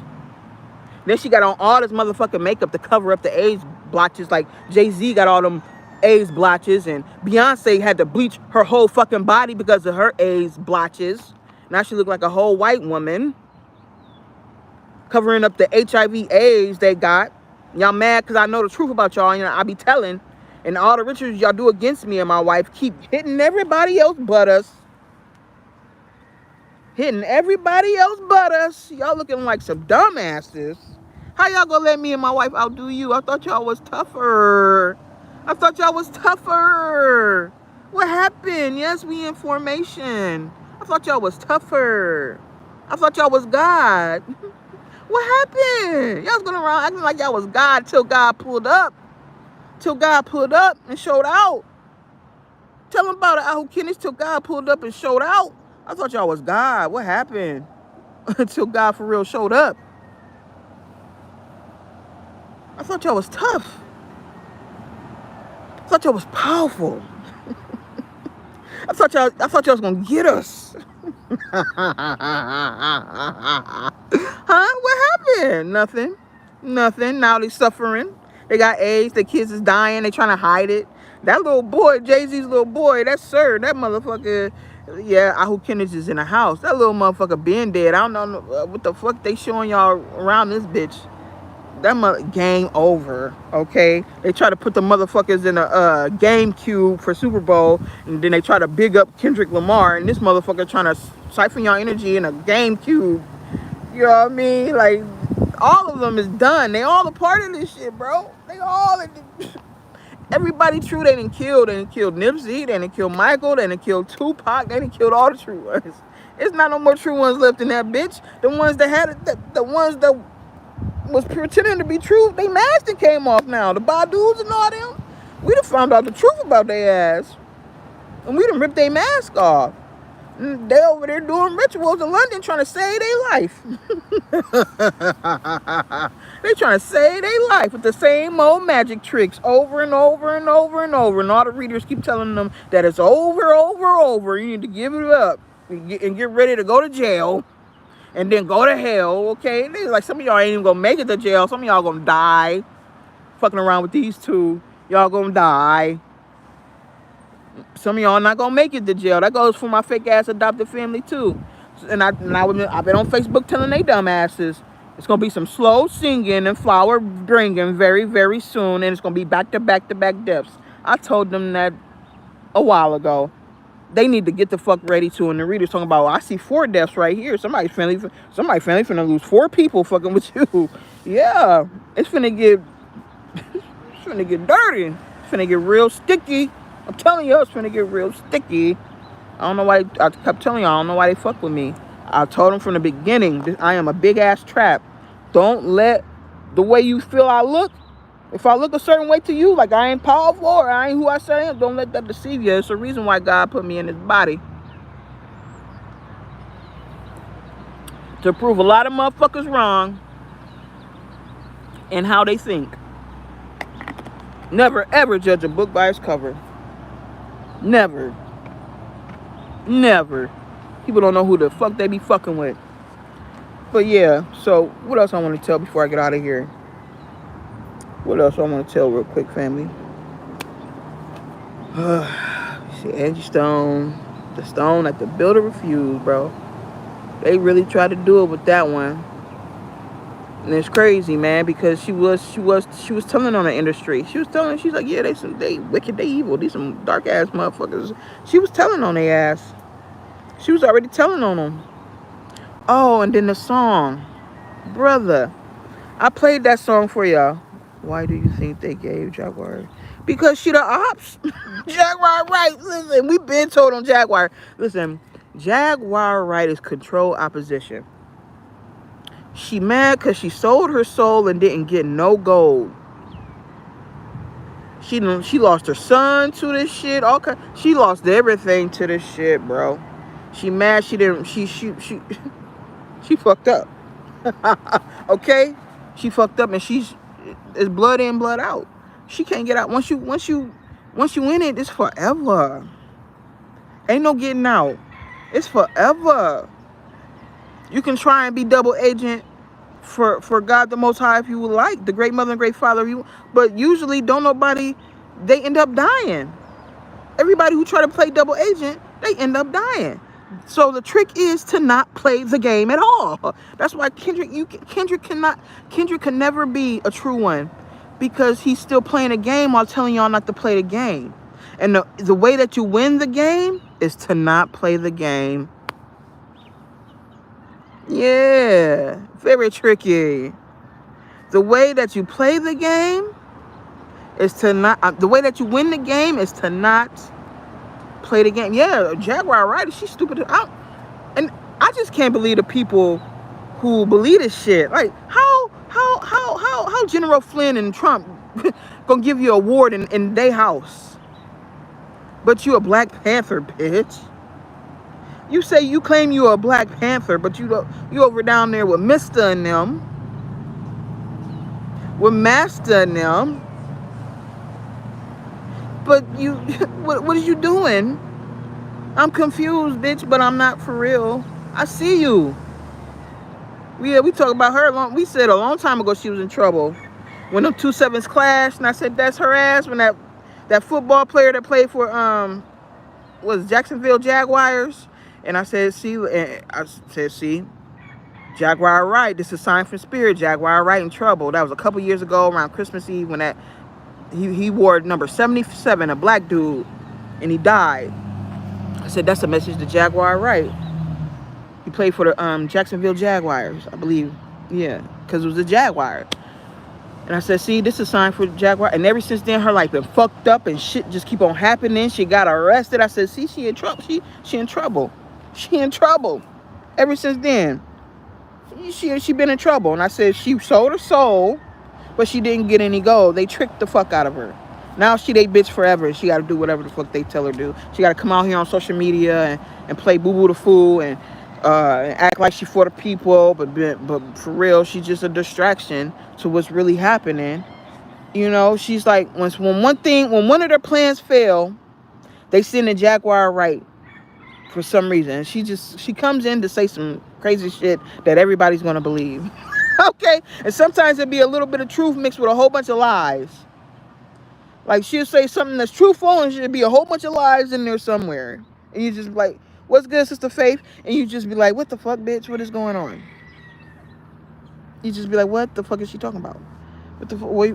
A: Then she got on all this motherfucking makeup to cover up the AIDS blotches. Like Jay-Z got all them AIDS blotches, and Beyonce had to bleach her whole fucking body because of her AIDS blotches. Now she look like a whole white woman, covering up the HIV AIDS they got. Y'all mad because I know the truth about y'all, I be telling. And all the rituals y'all do against me and my wife keep hitting everybody else but us. Hitting everybody else but us. Y'all looking like some dumbasses. How y'all gonna let me and my wife outdo you? I thought y'all was tougher. What happened? Yes, we in formation. I thought y'all was tougher. I thought y'all was God. What happened? Y'all was going around acting like y'all was God till God pulled up. And showed out. Tell them about it, Ahu Kenneth, till God pulled up and showed out. I thought y'all was God. What happened? Until God for real showed up. I thought y'all was tough. I thought y'all was powerful. I thought y'all was gonna get us. Huh? What happened? Nothing. Now they suffering. They got AIDS. Their kids is dying. They trying to hide it. That little boy, Jay-Z's little boy, that motherfucker. Yeah, Ahu Kenneth is in the house. That little motherfucker been dead. I don't know what the fuck they showing y'all around this bitch. That game over, okay? They try to put the motherfuckers in a GameCube for Super Bowl, and then they try to big up Kendrick Lamar, and this motherfucker trying to siphon y'all energy in a GameCube. You know what I mean? Like, all of them is done. They all a part of this shit, bro. They all... Everybody true they didn't kill. They didn't kill Nipsey. They didn't kill Michael. They didn't kill Tupac. They didn't kill all the true ones. It's not no more true ones left in that bitch. The ones that had it, the ones that was pretending to be true, they mask that came off now. The Badus and all them. We done found out the truth about their ass. And we done ripped their mask off. And they over there doing rituals in London trying to save their life. They trying to save their life with the same old magic tricks over and over and over and over. And all the readers keep telling them that it's over. You need to give it up and get ready to go to jail. And then go to hell, okay? They like, some of y'all ain't even gonna make it to jail. Some of y'all gonna die. Fucking around with these two. Y'all gonna die. Some of y'all not gonna make it to jail. That goes for my fake ass adopted family too. And I've been on Facebook telling they dumb asses it's gonna be some slow singing and flower bringing very, very soon, and it's gonna be back to back deaths. I told them that a while ago. They need to get the fuck ready too. And the reader's talking about, well, I see 4 deaths right here. Somebody family finna lose 4 people fucking with you. Yeah, it's finna get dirty. It's finna get real sticky. I'm telling you, it's finna get real sticky. I don't know why. I kept telling y'all, I don't know why they fuck with me. I told them from the beginning, I am a big ass trap. Don't let the way you feel I look. If I look a certain way to you, like I ain't powerful or I ain't who I say I am, don't let that deceive you. It's the reason why God put me in this body. To prove a lot of motherfuckers wrong and how they think. Never ever judge a book by its cover. Never. People don't know who the fuck they be fucking with. But yeah, so what else I want to tell before I get out of here? What else I want to tell real quick, family? See, Angie Stone. The stone that the builder refused, bro. They really tried to do it with that one. And it's crazy, man, because she was telling on the industry. She's like, yeah, they wicked, they evil. These some dark ass motherfuckers. She was telling on their ass. She was already telling on them. Oh, and then the song. Brother, I played that song for y'all. Why do you think they gave Jaguar? Because she the ops. Jaguar right. Listen, we been told on Jaguar. Listen, Jaguar right is control opposition. She mad because she sold her soul and didn't get no gold. She lost her son to this shit. She lost everything to this shit, bro. She mad. She fucked up. Okay, she fucked up, and it's blood in, blood out. She can't get out. Once you in it, it's forever. Ain't no getting out. It's forever. You can try and be double agent for God the Most High if you would like, the Great Mother and Great Father, but usually they end up dying. Everybody who try to play double agent, they end up dying. So the trick is to not play the game at all. That's why Kendrick can never be a true one, because he's still playing a game while telling y'all not to play the game. And the way that you win the game is to not play the game. Yeah, very tricky. The way that you play the game is to not. The way that you win the game is to not play the game. Yeah, Jaguar right? She's stupid. And I just can't believe the people who believe this shit. Like, how General Flynn and Trump gonna give you an award in their house, but you a Black Panther, bitch. You say you claim you a Black Panther, but you over down there with Mr. and them, with Master and them. But you, what are you doing? I'm confused, bitch, but I'm not for real. I see you. We talked about her. We said a long time ago she was in trouble. When them 2 sevens clashed, and I said that's her ass. When that football player that played for was Jacksonville Jaguars, and I said, see, Jaguar right. This is a sign from spirit. Jaguar right in trouble. That was a couple years ago around Christmas Eve when he wore number 77, a black dude, and he died. I said that's a message to Jaguar right. He played for the Jacksonville Jaguars, I believe. Yeah, because it was the Jaguar. And I said, see, this is a sign for Jaguar. And ever since then, her life been fucked up and shit just keep on happening. She got arrested. I said, see, she in trouble. She in trouble. She in trouble. Ever since then, she been in trouble. And I said she sold her soul, but she didn't get any gold. They tricked the fuck out of her. Now she they bitch forever. She got to do whatever the fuck they tell her to do. She got to come out here on social media and play boo-boo the fool and act like she for the people. But for real, she's just a distraction to what's really happening. You know, she's like, when one of their plans fail, they send a Jaguar right for some reason. She comes in to say some crazy shit that everybody's gonna believe. Okay? And sometimes it'll be a little bit of truth mixed with a whole bunch of lies. Like, she'll say something that's truthful and there'll be a whole bunch of lies in there somewhere. And you just be like, what's good, Sister Faith? And you just be like, what the fuck, bitch? What is going on? You just be like, what the fuck is she talking about? What the fuck? Wait,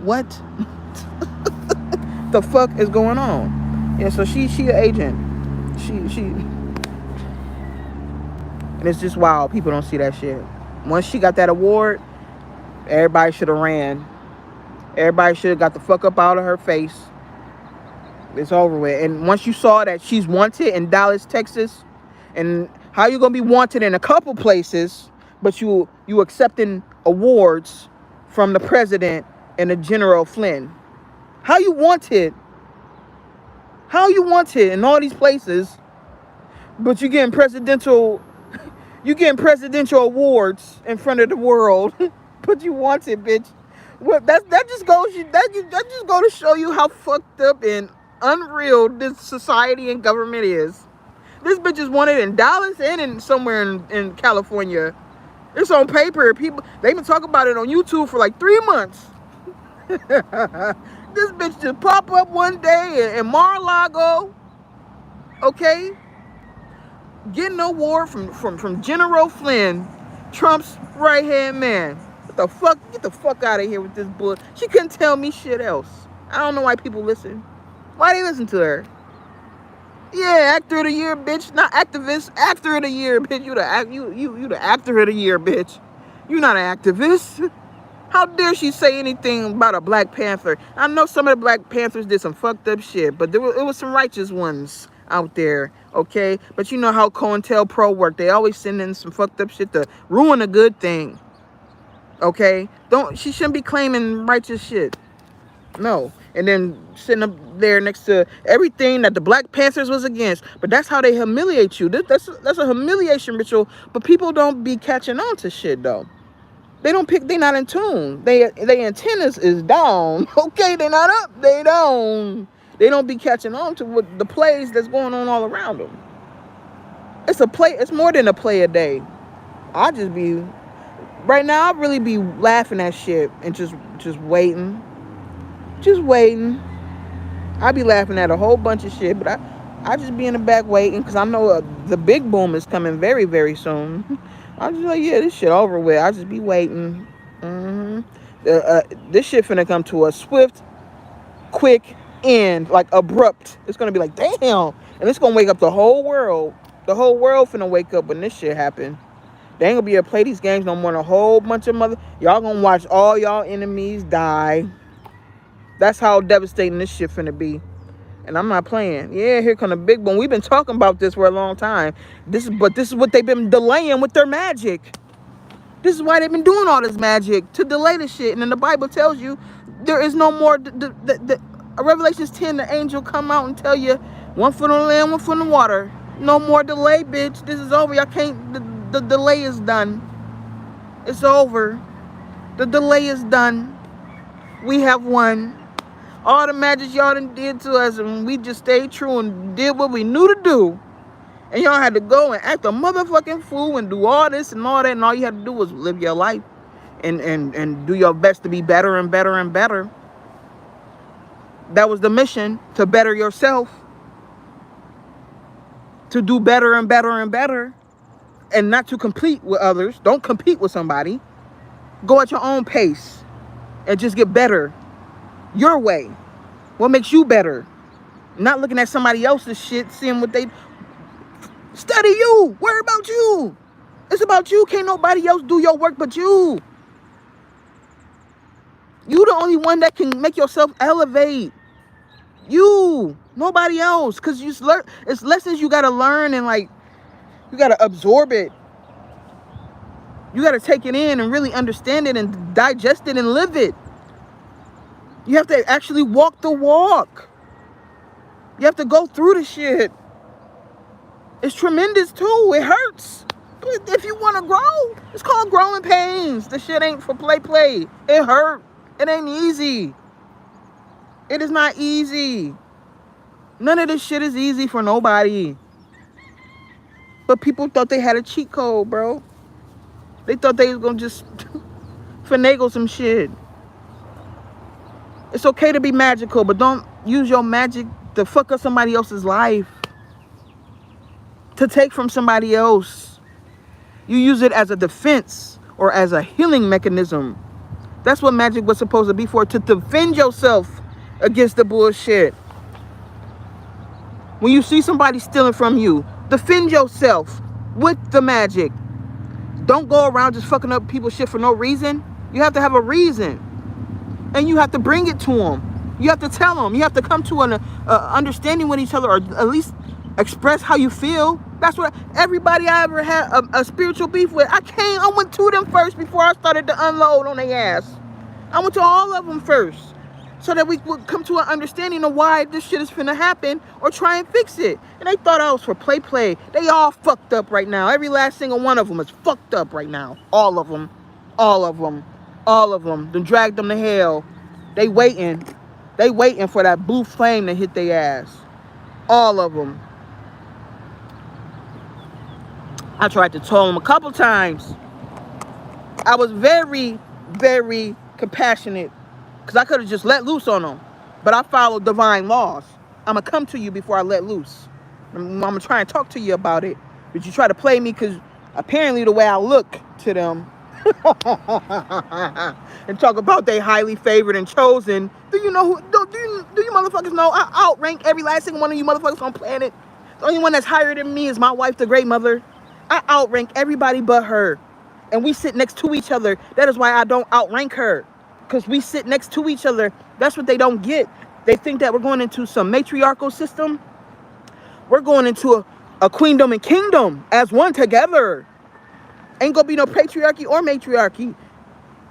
A: what? The fuck is going on? Yeah, so she an agent. She and it's just wild. People don't see that shit. Once she got that award, everybody should have ran. Everybody should have got the fuck up out of her face. It's over with. And once you saw that she's wanted in Dallas, Texas, and how you gonna be wanted in a couple places, but you accepting awards from the president and the General Flynn? How you wanted? How you wanted in all these places, but you getting presidential awards in front of the world, but you wanted, bitch? Well, that just goes to show you how fucked up and unreal this society and government is. This bitch is wanted in Dallas and in somewhere in California. It's on paper. People, they been talking about it on YouTube for like 3 months. This bitch just pop up one day in Mar-a-Lago, okay, getting an award from General Flynn, Trump's right-hand man. What the fuck? Get the fuck out of here with this bull. She couldn't tell me shit else. I don't know why people listen. Why they listen to her? Yeah, actor of the year, bitch. Not activist. Actor of the year, bitch. You the actor of the year, bitch. You not an activist. How dare she say anything about a Black Panther? I know some of the Black Panthers did some fucked up shit, but it was some righteous ones out there, okay? But you know how COINTELPRO work. They always send in some fucked up shit to ruin a good thing, okay? She shouldn't be claiming righteous shit. No. And then sitting up there next to everything that the Black Panthers was against. But that's how they humiliate you. That's a humiliation ritual. But people don't be catching on to shit, though. They not in tune. They antennas is down. Okay, they're not up, they down. They don't be catching on to what the plays that's going on all around them. It's more than a play a day. Right now, I really be laughing at shit and just waiting. Just waiting. I be laughing at a whole bunch of shit, but I just be in the back waiting because I know the big boom is coming very, very soon. I'm just like, yeah, this shit over with. I just be waiting. This shit finna come to a swift, quick end, like abrupt. It's gonna be like, damn, and it's gonna wake up the whole world. The whole world finna wake up when this shit happen. They ain't gonna be able to play these games no more than a whole bunch of y'all gonna watch all y'all enemies die. That's how devastating this shit finna be. And I'm not playing. Yeah, here come the big one. We've been talking about this for a long time. This is what they've been delaying with their magic. This is why they've been doing all this magic, to delay the shit. And then the Bible tells you there is no more. Revelations 10, the angel come out and tell you, 1 foot on the land, 1 foot in the water. No more delay, bitch. This is over. Y'all can't. The delay is done. It's over. The delay is done. We have won. All the magic y'all done did to us, and we just stayed true and did what we knew to do. And y'all had to go and act a motherfucking fool and do all this and all that, and all you had to do was live your life and do your best to be better and better and better. That was the mission, to better yourself. To do better and better and better. And not to compete with others. Don't compete with somebody. Go at your own pace and just get better. Your way. What makes you better? Not looking at somebody else's shit, seeing what they... Study you. Worry about you. It's about you. Can't nobody else do your work but you. You the only one that can make yourself elevate. You. Nobody else. Because you learn, it's lessons you got to learn, and like, you got to absorb it. You got to take it in and really understand it and digest it and live it. You have to actually walk the walk. You have to go through the shit. It's tremendous too. It hurts. But if you want to grow, it's called growing pains. The shit ain't for play. It hurt. It ain't easy. It is not easy. None of this shit is easy for nobody. But people thought they had a cheat code, bro. They thought they was gonna just finagle some shit. It's okay to be magical, but don't use your magic to fuck up somebody else's life. To take from somebody else. You use it as a defense or as a healing mechanism. That's what magic was supposed to be for, to defend yourself against the bullshit. When you see somebody stealing from you, defend yourself with the magic. Don't go around just fucking up people's shit for no reason. You have to have a reason. And you have to bring it to them. You have to tell them. You have to come to an understanding with each other, or at least express how you feel. That's what everybody I ever had a spiritual beef with. I went to them first before I started to unload on their ass. I went to all of them first, so that we would come to an understanding of why this shit is finna happen, or try and fix it. And they thought I was for play. They all fucked up right now. Every last single one of them is fucked up right now. All of them. Then dragged them to hell. They waiting for that blue flame to hit their ass. All of them. I tried to tell them a couple times. I was very, very compassionate, because I could have just let loose on them. But I followed divine laws. I'm going to come to you before I let loose. I'm going to try and talk to you about it. But you try to play me because apparently the way I look to them and talk about they highly favored and chosen. Do you know who? Do you motherfuckers know I outrank every last single one of you motherfuckers on planet? The only one that's higher than me is my wife, the Great Mother. I outrank everybody but her. And we sit next to each other. That is why I don't outrank her. Because we sit next to each other. That's what they don't get. They think that we're going into some matriarchal system. We're going into a queendom and kingdom as one together. Ain't gonna be no patriarchy or matriarchy.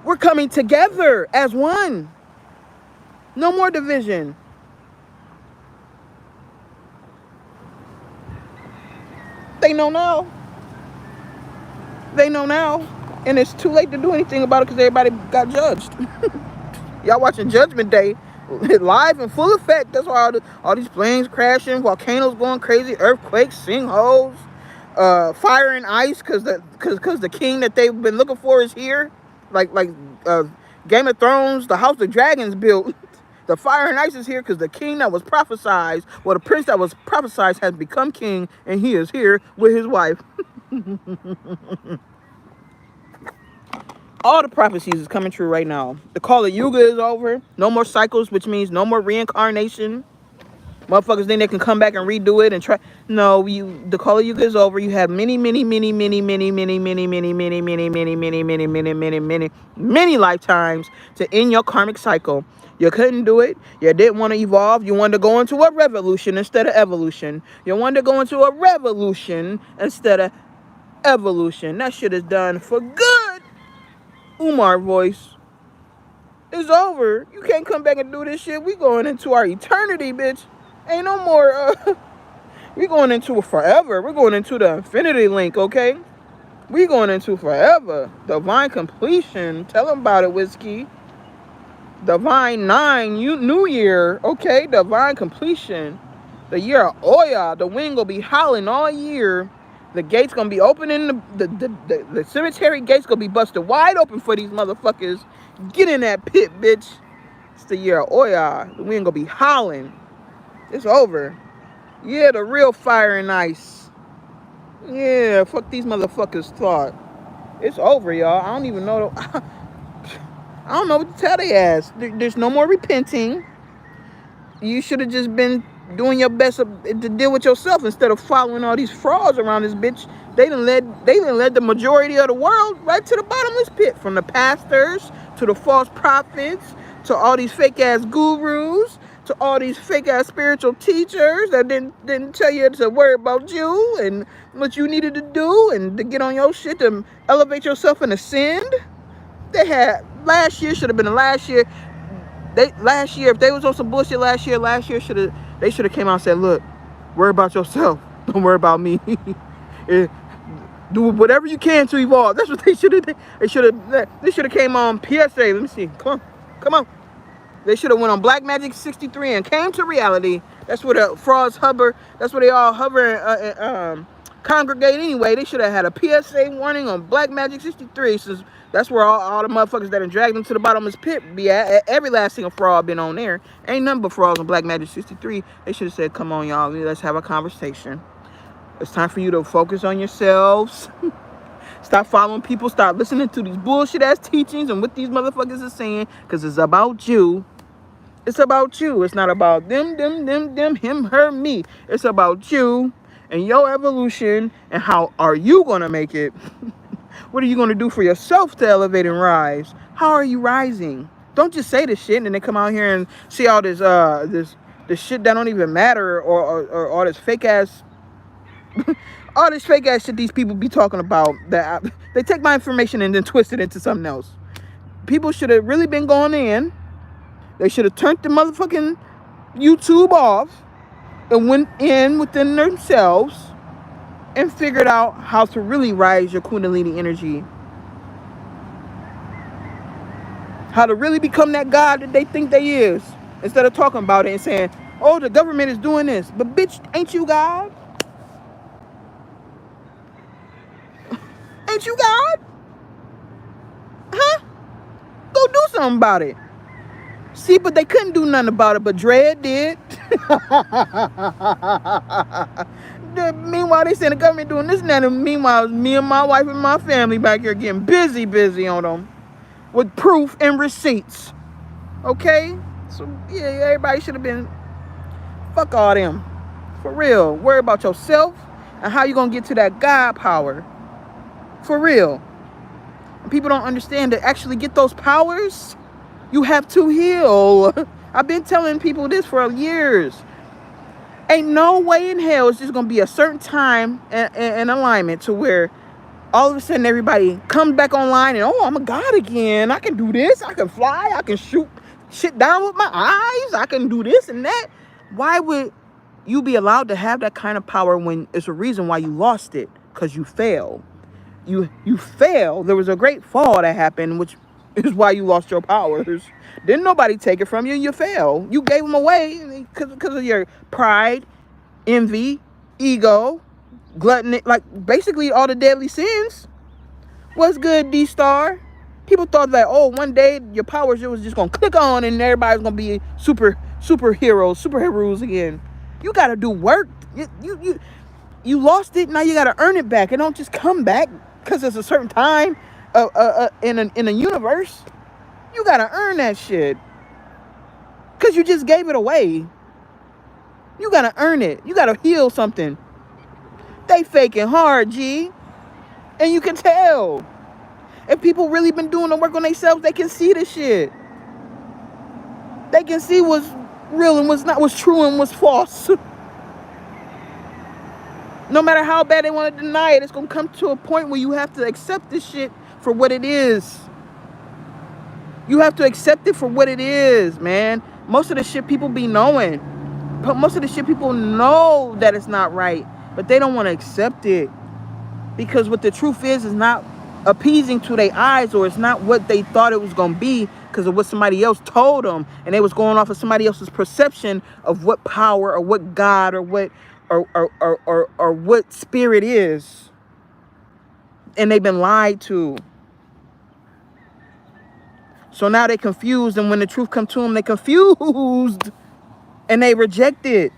A: We're coming together as one. No more division. They know now. They know now. And it's too late to do anything about it because everybody got judged. Y'all watching Judgment Day live in full effect. That's why all these planes crashing, volcanoes going crazy, earthquakes, sinkholes, fire and ice because the king that they've been looking for is here. Like Game of Thrones, the House of Dragons built. The fire and ice is here because the king that was prophesied, well, the prince that was prophesied has become king, and he is here with his wife. All the prophecies is coming true right now. The Kali Yuga is over. No more cycles, which means no more reincarnation. Motherfuckers think they can come back and redo it and try. No, the Kali Yuga is over. You have many lifetimes to end your karmic cycle. You couldn't do it. You didn't want to evolve. You wanted to go into a revolution instead of evolution. You wanted to go into a revolution instead of evolution. That shit is done for good. Umar voice. It's over. You can't come back and do this shit. We going into our eternity, bitch. Ain't no more, we going into forever. We're going into the infinity link, okay? We going into forever. Divine completion. Tell them about it, Whiskey. Divine 9, New Year, okay? Divine completion. The year of Oya. The wind gonna be howling all year. The gates gonna be opening. The cemetery gates gonna be busted wide open for these motherfuckers. Get in that pit, bitch. It's the year of Oya. The wind gonna be howling. It's over. Yeah, the real fire and ice. Yeah, fuck these motherfuckers thought. It's over, y'all. I don't even know. I don't know what to tell they ass. There's no more repenting. You should have just been doing your best to deal with yourself instead of following all these frauds around this bitch. They done led the majority of the world right to the bottomless pit. From the pastors to the false prophets to all these fake ass gurus to all these fake ass spiritual teachers that didn't tell you to worry about you and what you needed to do and to get on your shit to elevate yourself and ascend. They had last year should have been the last year. Last year, if they was on some bullshit last year should have came out and said, look, worry about yourself. Don't worry about me. Do whatever you can to evolve. That's what they should have did. They should have came on PSA. Let me see. Come on. They should have went on Black Magic 63 and came to reality. That's where the frauds hover. That's where they all hover and congregate anyway. They should have had a PSA warning on Black Magic 63, since that's where all the motherfuckers that dragged them to the bottom of this pit be at. Every last single fraud been on there. Ain't nothing but frauds on Black Magic 63. They should have said, come on, y'all. Let's have a conversation. It's time for you to focus on yourselves. Stop following people. Stop listening to these bullshit ass teachings and what these motherfuckers are saying. Because it's about you. It's about you. It's not about them, him, her, me. It's about you and your evolution and how are you going to make it. What are you going to do for yourself to elevate and rise? How are you rising? Don't just say this shit and then come out here and see all this this shit that don't even matter, or all this fake ass all this fake ass shit these people be talking about. That they take my information and then twist it into something else. People should have really been going in. They should have turned the motherfucking YouTube off and went in within themselves and figured out how to really rise your Kundalini energy. How to really become that God that they think they is. Instead of talking about it and saying, oh, the government is doing this. But bitch, ain't you God? Ain't you God? Huh? Go do something about it. See, but they couldn't do nothing about it, but Dread did. Meanwhile, they said the government doing this and that, and meanwhile, me and my wife and my family back here getting busy on them with proof and receipts. Okay? So, yeah, everybody should have been, fuck all them. For real. Worry about yourself and how you gonna get to that God power. For real. And people don't understand that actually get those powers, you have to heal. I've been telling people this for years. Ain't no way in hell it's just going to be a certain time and alignment to where all of a sudden everybody comes back online and, oh, I'm a God again. I can do this. I can fly. I can shoot shit down with my eyes. I can do this and that. Why would you be allowed to have that kind of power when it's a reason why you lost it? Because you failed. You failed. There was a great fall that happened, which is why you lost your powers. Didn't nobody take it from you. You failed. You gave them away because of your pride, envy, ego, gluttony, like basically all the deadly sins. What's good, D-Star? People thought that, oh, one day your powers was just gonna click on and everybody's gonna be superheroes again. You gotta do work. You lost it. Now you gotta earn it back. It don't just come back because it's a certain time in a universe. You gotta earn that shit. Cause you just gave it away. You gotta earn it. You gotta heal something. They faking hard, G. And you can tell. If people really been doing the work on themselves, they can see the shit. They can see what's real and what's not, what's true and what's false. No matter how bad they want to deny it, it's going to come to a point where you have to accept this shit for what it is. You have to accept it for what it is, man. Most of the shit people be knowing. But most of the shit people know that it's not right. But they don't want to accept it. Because what the truth is not appeasing to their eyes, or it's not what they thought it was going to be because of what somebody else told them. And they was going off of somebody else's perception of what power or what God or what or what spirit is. And they've been lied to. So now they confused, and when the truth comes to them, they confused and they reject it.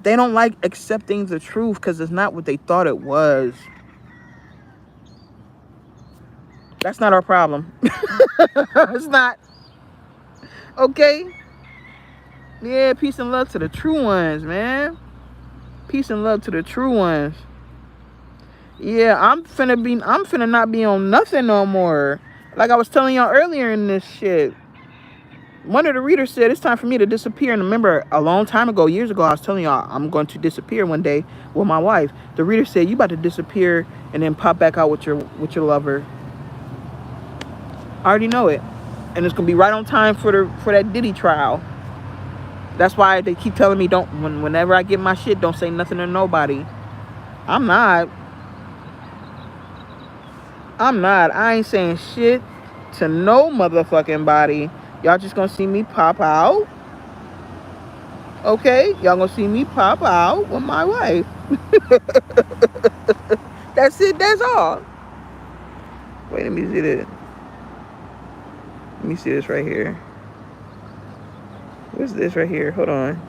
A: They don't like accepting the truth because it's not what they thought it was. That's not our problem. It's not. Okay? Yeah, peace and love to the true ones, man. Peace and love to the true ones. Yeah, I'm finna not be on nothing no more. Like I was telling y'all earlier in this shit. One of the readers said it's time for me to disappear. And remember, a long time ago, years ago, I was telling y'all I'm going to disappear one day with my wife. The reader said you about to disappear and then pop back out with your lover. I already know it, and it's gonna be right on time for that Diddy trial. That's why they keep telling me whenever I get my shit, don't say nothing to nobody. I'm not. I ain't saying shit to no motherfucking body. Y'all just gonna see me pop out. Okay? Y'all gonna see me pop out with my wife. That's it. That's all. Wait, let me see this. Let me see this right here. What's this right here? Hold on.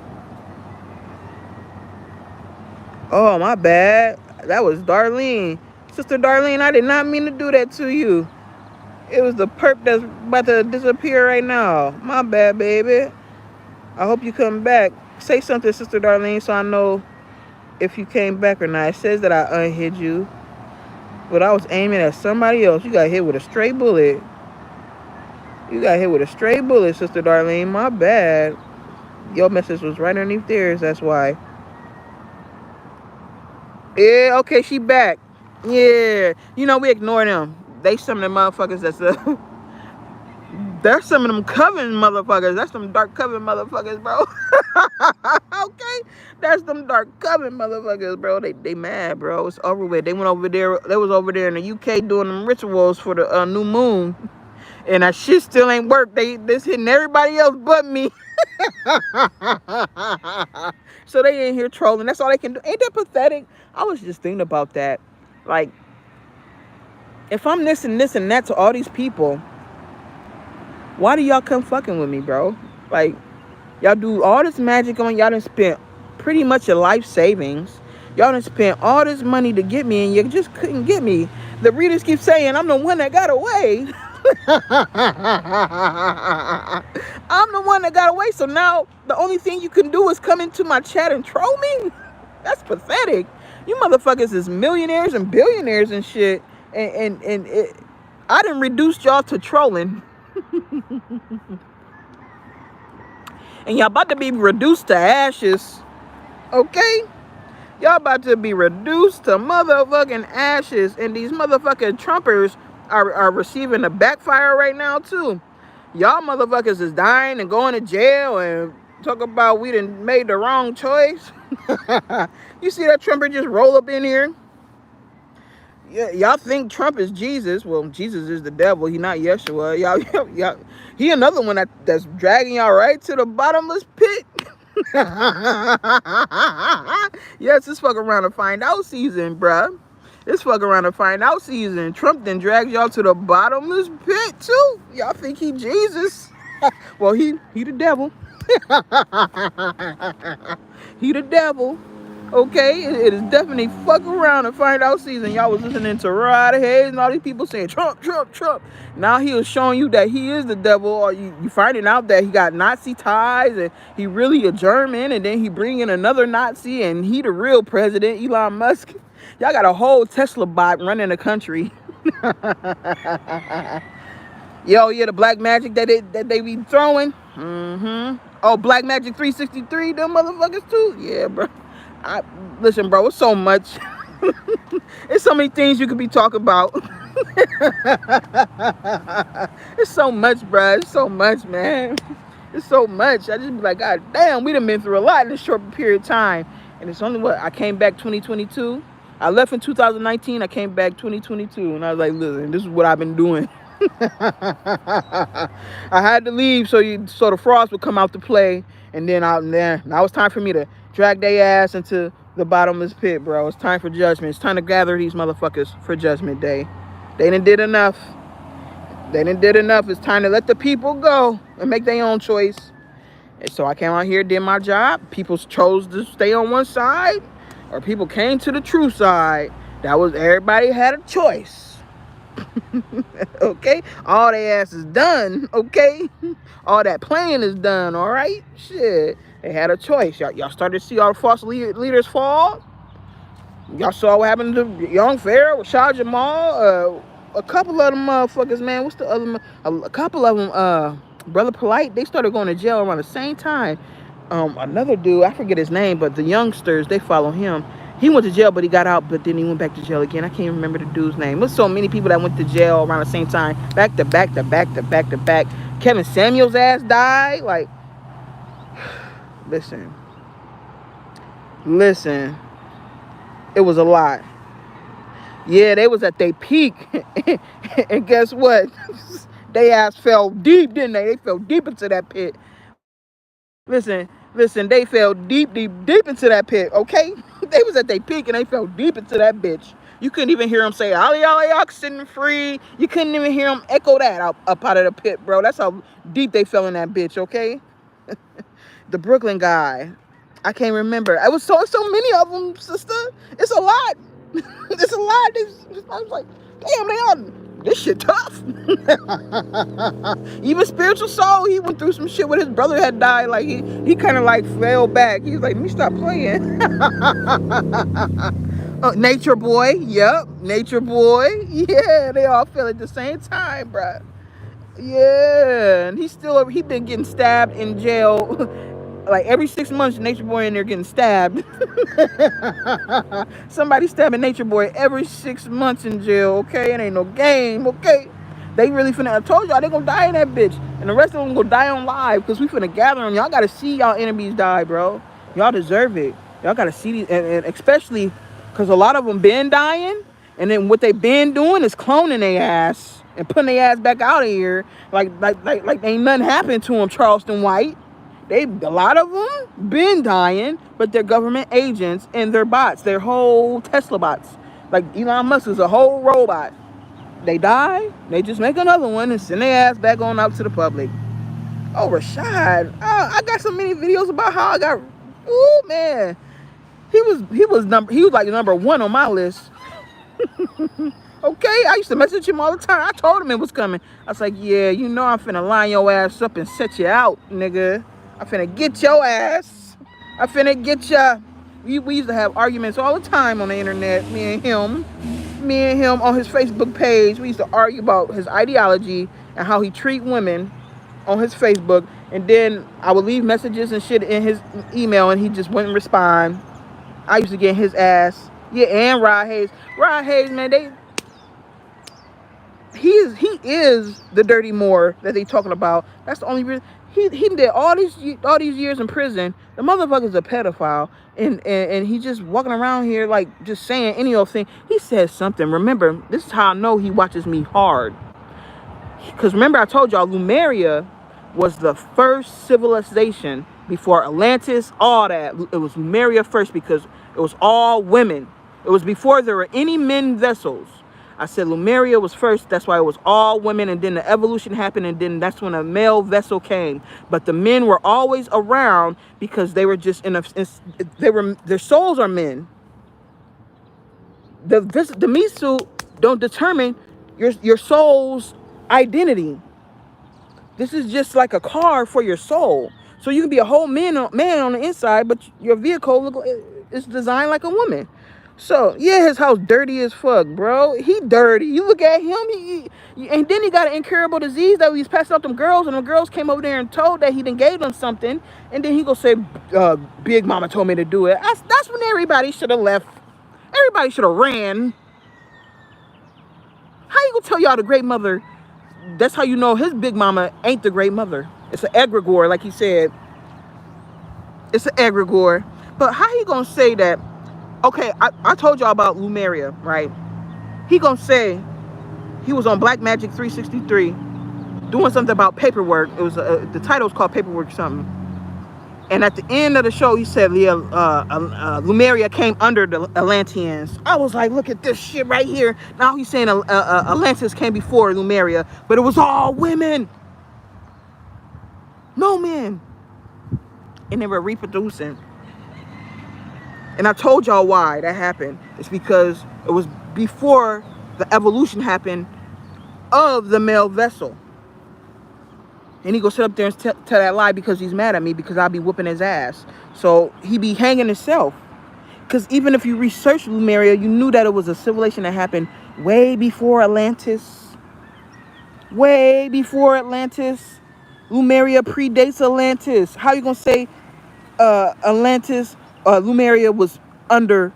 A: Oh, my bad. That was Darlene. Sister Darlene, I did not mean to do that to you. It was the perp that's about to disappear right now. My bad, baby. I hope you come back. Say something, Sister Darlene, so I know if you came back or not. It says that I unhid you, but I was aiming at somebody else. You got hit with a stray bullet. You got hit with a stray bullet, Sister Darlene. My bad. Your message was right underneath theirs. That's why. Yeah, okay, she back. Yeah. You know, we ignore them. They some of them motherfuckers that's... They're some of them coven motherfuckers. That's them dark coven motherfuckers, bro. Okay? That's them dark coven motherfuckers, bro. They mad, bro. It's over with. They went over there. They was over there in the UK doing them rituals for the new moon. And that shit still ain't worked. This hitting everybody else but me. So they ain't here trolling. That's all they can do. Ain't that pathetic? I was just thinking about that. Like, if I'm this and this and that to all these people, why do y'all come fucking with me, bro? Like, y'all do all this magic on. Y'all done spent pretty much your life savings. Y'all done spent all this money to get me, and you just couldn't get me. The readers keep saying I'm the one that got away. I'm the one that got away. So now the only thing you can do is come into my chat and troll me? That's pathetic. You motherfuckers is millionaires and billionaires and shit. And I done reduced y'all to trolling. And y'all about to be reduced to ashes. Okay? Y'all about to be reduced to motherfucking ashes. And these motherfucking Trumpers are receiving a backfire right now too. Y'all motherfuckers is dying and going to jail and talk about we done made the wrong choice. You see that Trumper just roll up in here? Yeah, y'all think Trump is Jesus. Well, Jesus is the devil. He not Yeshua. Y'all, he another one that's dragging y'all right to the bottomless pit. Yes, it's fuck around and find out season, bruh. It's fuck around and find out season. Trump then drags y'all to the bottomless pit too. Y'all think he Jesus? Well, he the devil. He the devil. Okay, it is definitely fuck around and find out season. Y'all was listening to Rod Hayes and all these people saying Trump, Trump, Trump. Now he was showing you that he is the devil, or you finding out that he got Nazi ties and he really a German, and then he bring in another Nazi and he the real president, Elon Musk. Y'all got a whole Tesla bot running the country. Yo, yeah, the black magic that they be throwing. Oh, Black Magic 363, them motherfuckers too. Yeah, bro. Listen, bro, it's so much. It's so many things you could be talking about. It's so much, bro. It's so much, man. It's so much. I just be like, God damn, we done been through a lot in this short period of time. And it's only I came back 2022. I left in 2019. I came back 2022. And I was like, listen, this is what I've been doing. I had to leave so the frost would come out to play. And then now it's time for me to drag their ass into the bottomless pit, bro. It's time for judgment. It's time to gather these motherfuckers for judgment day. They done did enough. It's time to let the people go and make their own choice. And so I came out here, did my job. People chose to stay on one side, or people came to the true side. Everybody had a choice. Okay? All their ass is done, okay? All that playing is done, all right? Shit. They had a choice. Y'all started to see all the false leaders fall. Y'all saw what happened to Young Pharaoh, Rashad Jamal, a couple of them motherfuckers, man. What's the other? A couple of them. Brother Polite, they started going to jail around the same time. Another dude, I forget his name, but the youngsters, they follow him. He went to jail, but he got out, but then he went back to jail again. I can't remember the dude's name. There's so many people that went to jail around the same time, back to back to back to back to back. Kevin Samuel's ass died. Like, listen, it was a lot. Yeah, they was at their peak, and guess what? They ass fell deep, didn't they? They fell deep into that pit. Listen, they fell deep into that pit, okay? They was at their peak and they fell deep into that bitch. You couldn't even hear them say, "Ali, Ali, oxygen free." You couldn't even hear them echo that up out of the pit, bro. That's how deep they fell in that bitch, okay? The Brooklyn guy. I can't remember. I was so many of them, sister. It's a lot. It's a lot. I was like, damn, they are. This shit tough. Even Spiritual Soul, he went through some shit when his brother had died. Like he kind of like fell back. He was like, let me stop playing. Nature Boy, yep, Nature Boy. Yeah, they all fell at the same time, bruh. Yeah, and he been getting stabbed in jail. Like every 6 months, Nature Boy in there getting stabbed. Somebody stabbing Nature Boy every 6 months in jail, okay? It ain't no game, okay? They really finna, I told y'all, they gonna die in that bitch. And the rest of them gonna die on live, because we finna gather them. Y'all gotta see y'all enemies die, bro. Y'all deserve it. Y'all gotta see these, and especially, because a lot of them been dying, and then what they been doing is cloning their ass, and putting their ass back out of here, like ain't nothing happened to them, Charleston White. A lot of them been dying, but they're government agents and they're bots. They're whole Tesla bots. Like Elon Musk is a whole robot. They die, they just make another one and send their ass back on out to the public. Oh, Rashad. I got so many videos about how I got. Ooh, man. He was like number 1 on my list. Okay, I used to message him all the time. I told him it was coming. I was like, yeah, you know I'm finna line your ass up and set you out, nigga. I'm finna get your ass. I'm finna get ya. We used to have arguments all the time on the internet, me and him on his Facebook page. We used to argue about his ideology and how he treat women on his Facebook. And then I would leave messages and shit in his email and he just wouldn't respond. I used to get his ass. Yeah, and Rod Hayes, man, he is the dirty Moor that they talking about. That's the only reason. He did all these years in prison. The motherfucker's a pedophile, and he just walking around here like just saying any old thing. He says something. Remember, this is how I know he watches me hard. Because remember, I told y'all Lumeria was the first civilization before Atlantis. All that, it was Lumeria first because it was all women. It was before there were any men vessels. I said Lumeria was first, that's why it was all women, and then the evolution happened, and then that's when a male vessel came. But the men were always around because they were just their souls are men. The Misu don't determine your soul's identity. This is just like a car for your soul. So you can be a whole man on the inside, but your vehicle is designed like a woman. So, yeah, his house dirty as fuck, bro. He dirty. You look at him, and then he got an incurable disease that he's passing out them girls, and the girls came over there and told that he done gave them something, and then he go say, Big Mama told me to do it. That's when everybody should have left. Everybody should have ran. How you gonna tell y'all the great mother? That's how you know his Big Mama ain't the great mother. It's an egregore, like he said. It's an egregore. But how he gonna say that? Okay, I told y'all about Lumeria, right? He gonna say he was on Black Magic 363 doing something about paperwork. It was the title was called Paperwork something. And at the end of the show, he said, yeah, Lumeria came under the Atlanteans. I was like, look at this shit right here. Now he's saying Atlantis came before Lumeria, but it was all women. No men. And they were reproducing. And I told y'all why that happened. It's because it was before the evolution happened of the male vessel. And he go sit up there and tell that lie because he's mad at me because I'll be whooping his ass. So he be hanging himself. Because even if you research Lumeria, you knew that it was a civilization that happened way before Atlantis. Way before Atlantis. Lumeria predates Atlantis. How you gonna say Atlantis? Lumeria was under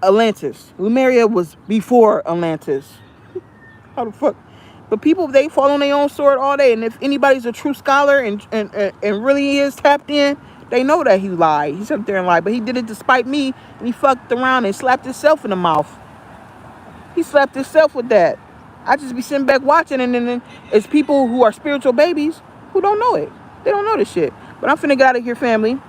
A: Atlantis. Lumeria was before Atlantis. How the fuck? But people, they fall on their own sword all day. And if anybody's a true scholar and really is tapped in, they know that he lied. He sat there and lied. But he did it despite me. And he fucked around and slapped himself in the mouth. He slapped himself with that. I just be sitting back watching. And then it's people who are spiritual babies who don't know it. They don't know this shit. But I'm finna get out of here, family.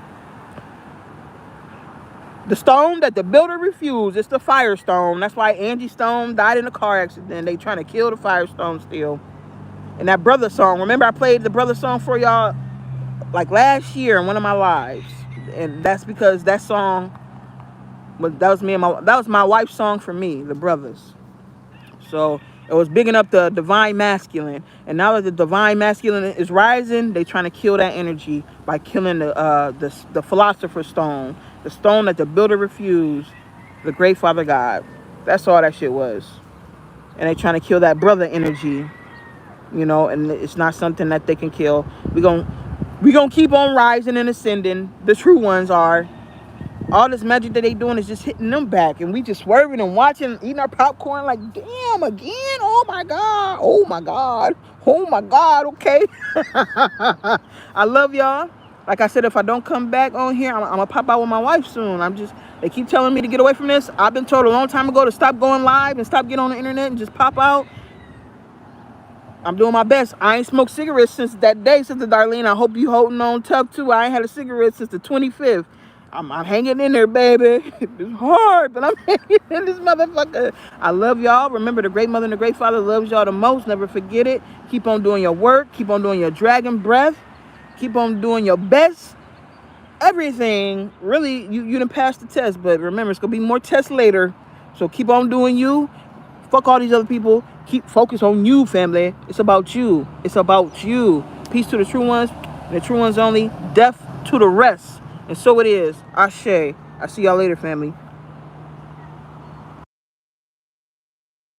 A: The stone that the builder refused, it's the firestone. That's why Angie Stone died in a car accident. They trying to kill the firestone still. And that brother song, remember I played the brother song for y'all like last year in one of my lives. And that's because that song that was my wife's song for me, the brothers. So it was bigging up the divine masculine. And now that the divine masculine is rising, they trying to kill that energy by killing the philosopher's stone. The stone that the builder refused, the great Father God. That's all that shit was. And they trying to kill that brother energy, you know, and it's not something that they can kill. We gonna keep on rising and ascending. The true ones are. All this magic that they doing is just hitting them back, and we just swerving and watching, eating our popcorn like, damn, again? Oh my God, oh my God, oh my God, okay. I love y'all. Like I said, if I don't come back on here, I'm gonna pop out with my wife soon. They keep telling me to get away from this. I've been told a long time ago to stop going live and stop getting on the internet and just pop out. I'm doing my best. I ain't smoked cigarettes since that day, Sister Darlene. I hope you holding on tough too. I ain't had a cigarette since the 25th. I'm hanging in there, baby. It's hard, but I'm hanging in this motherfucker. I love y'all. Remember, the great mother and the great father loves y'all the most. Never forget it. Keep on doing your work. Keep on doing your dragon breath. Keep on doing your best. Everything. Really, you done passed the test, but remember, it's going to be more tests later. So keep on doing you. Fuck all these other people. Keep focus on you, family. It's about you. It's about you. Peace to the true ones, and the true ones only. Death to the rest. And so it is. Ashe. I see y'all later, family.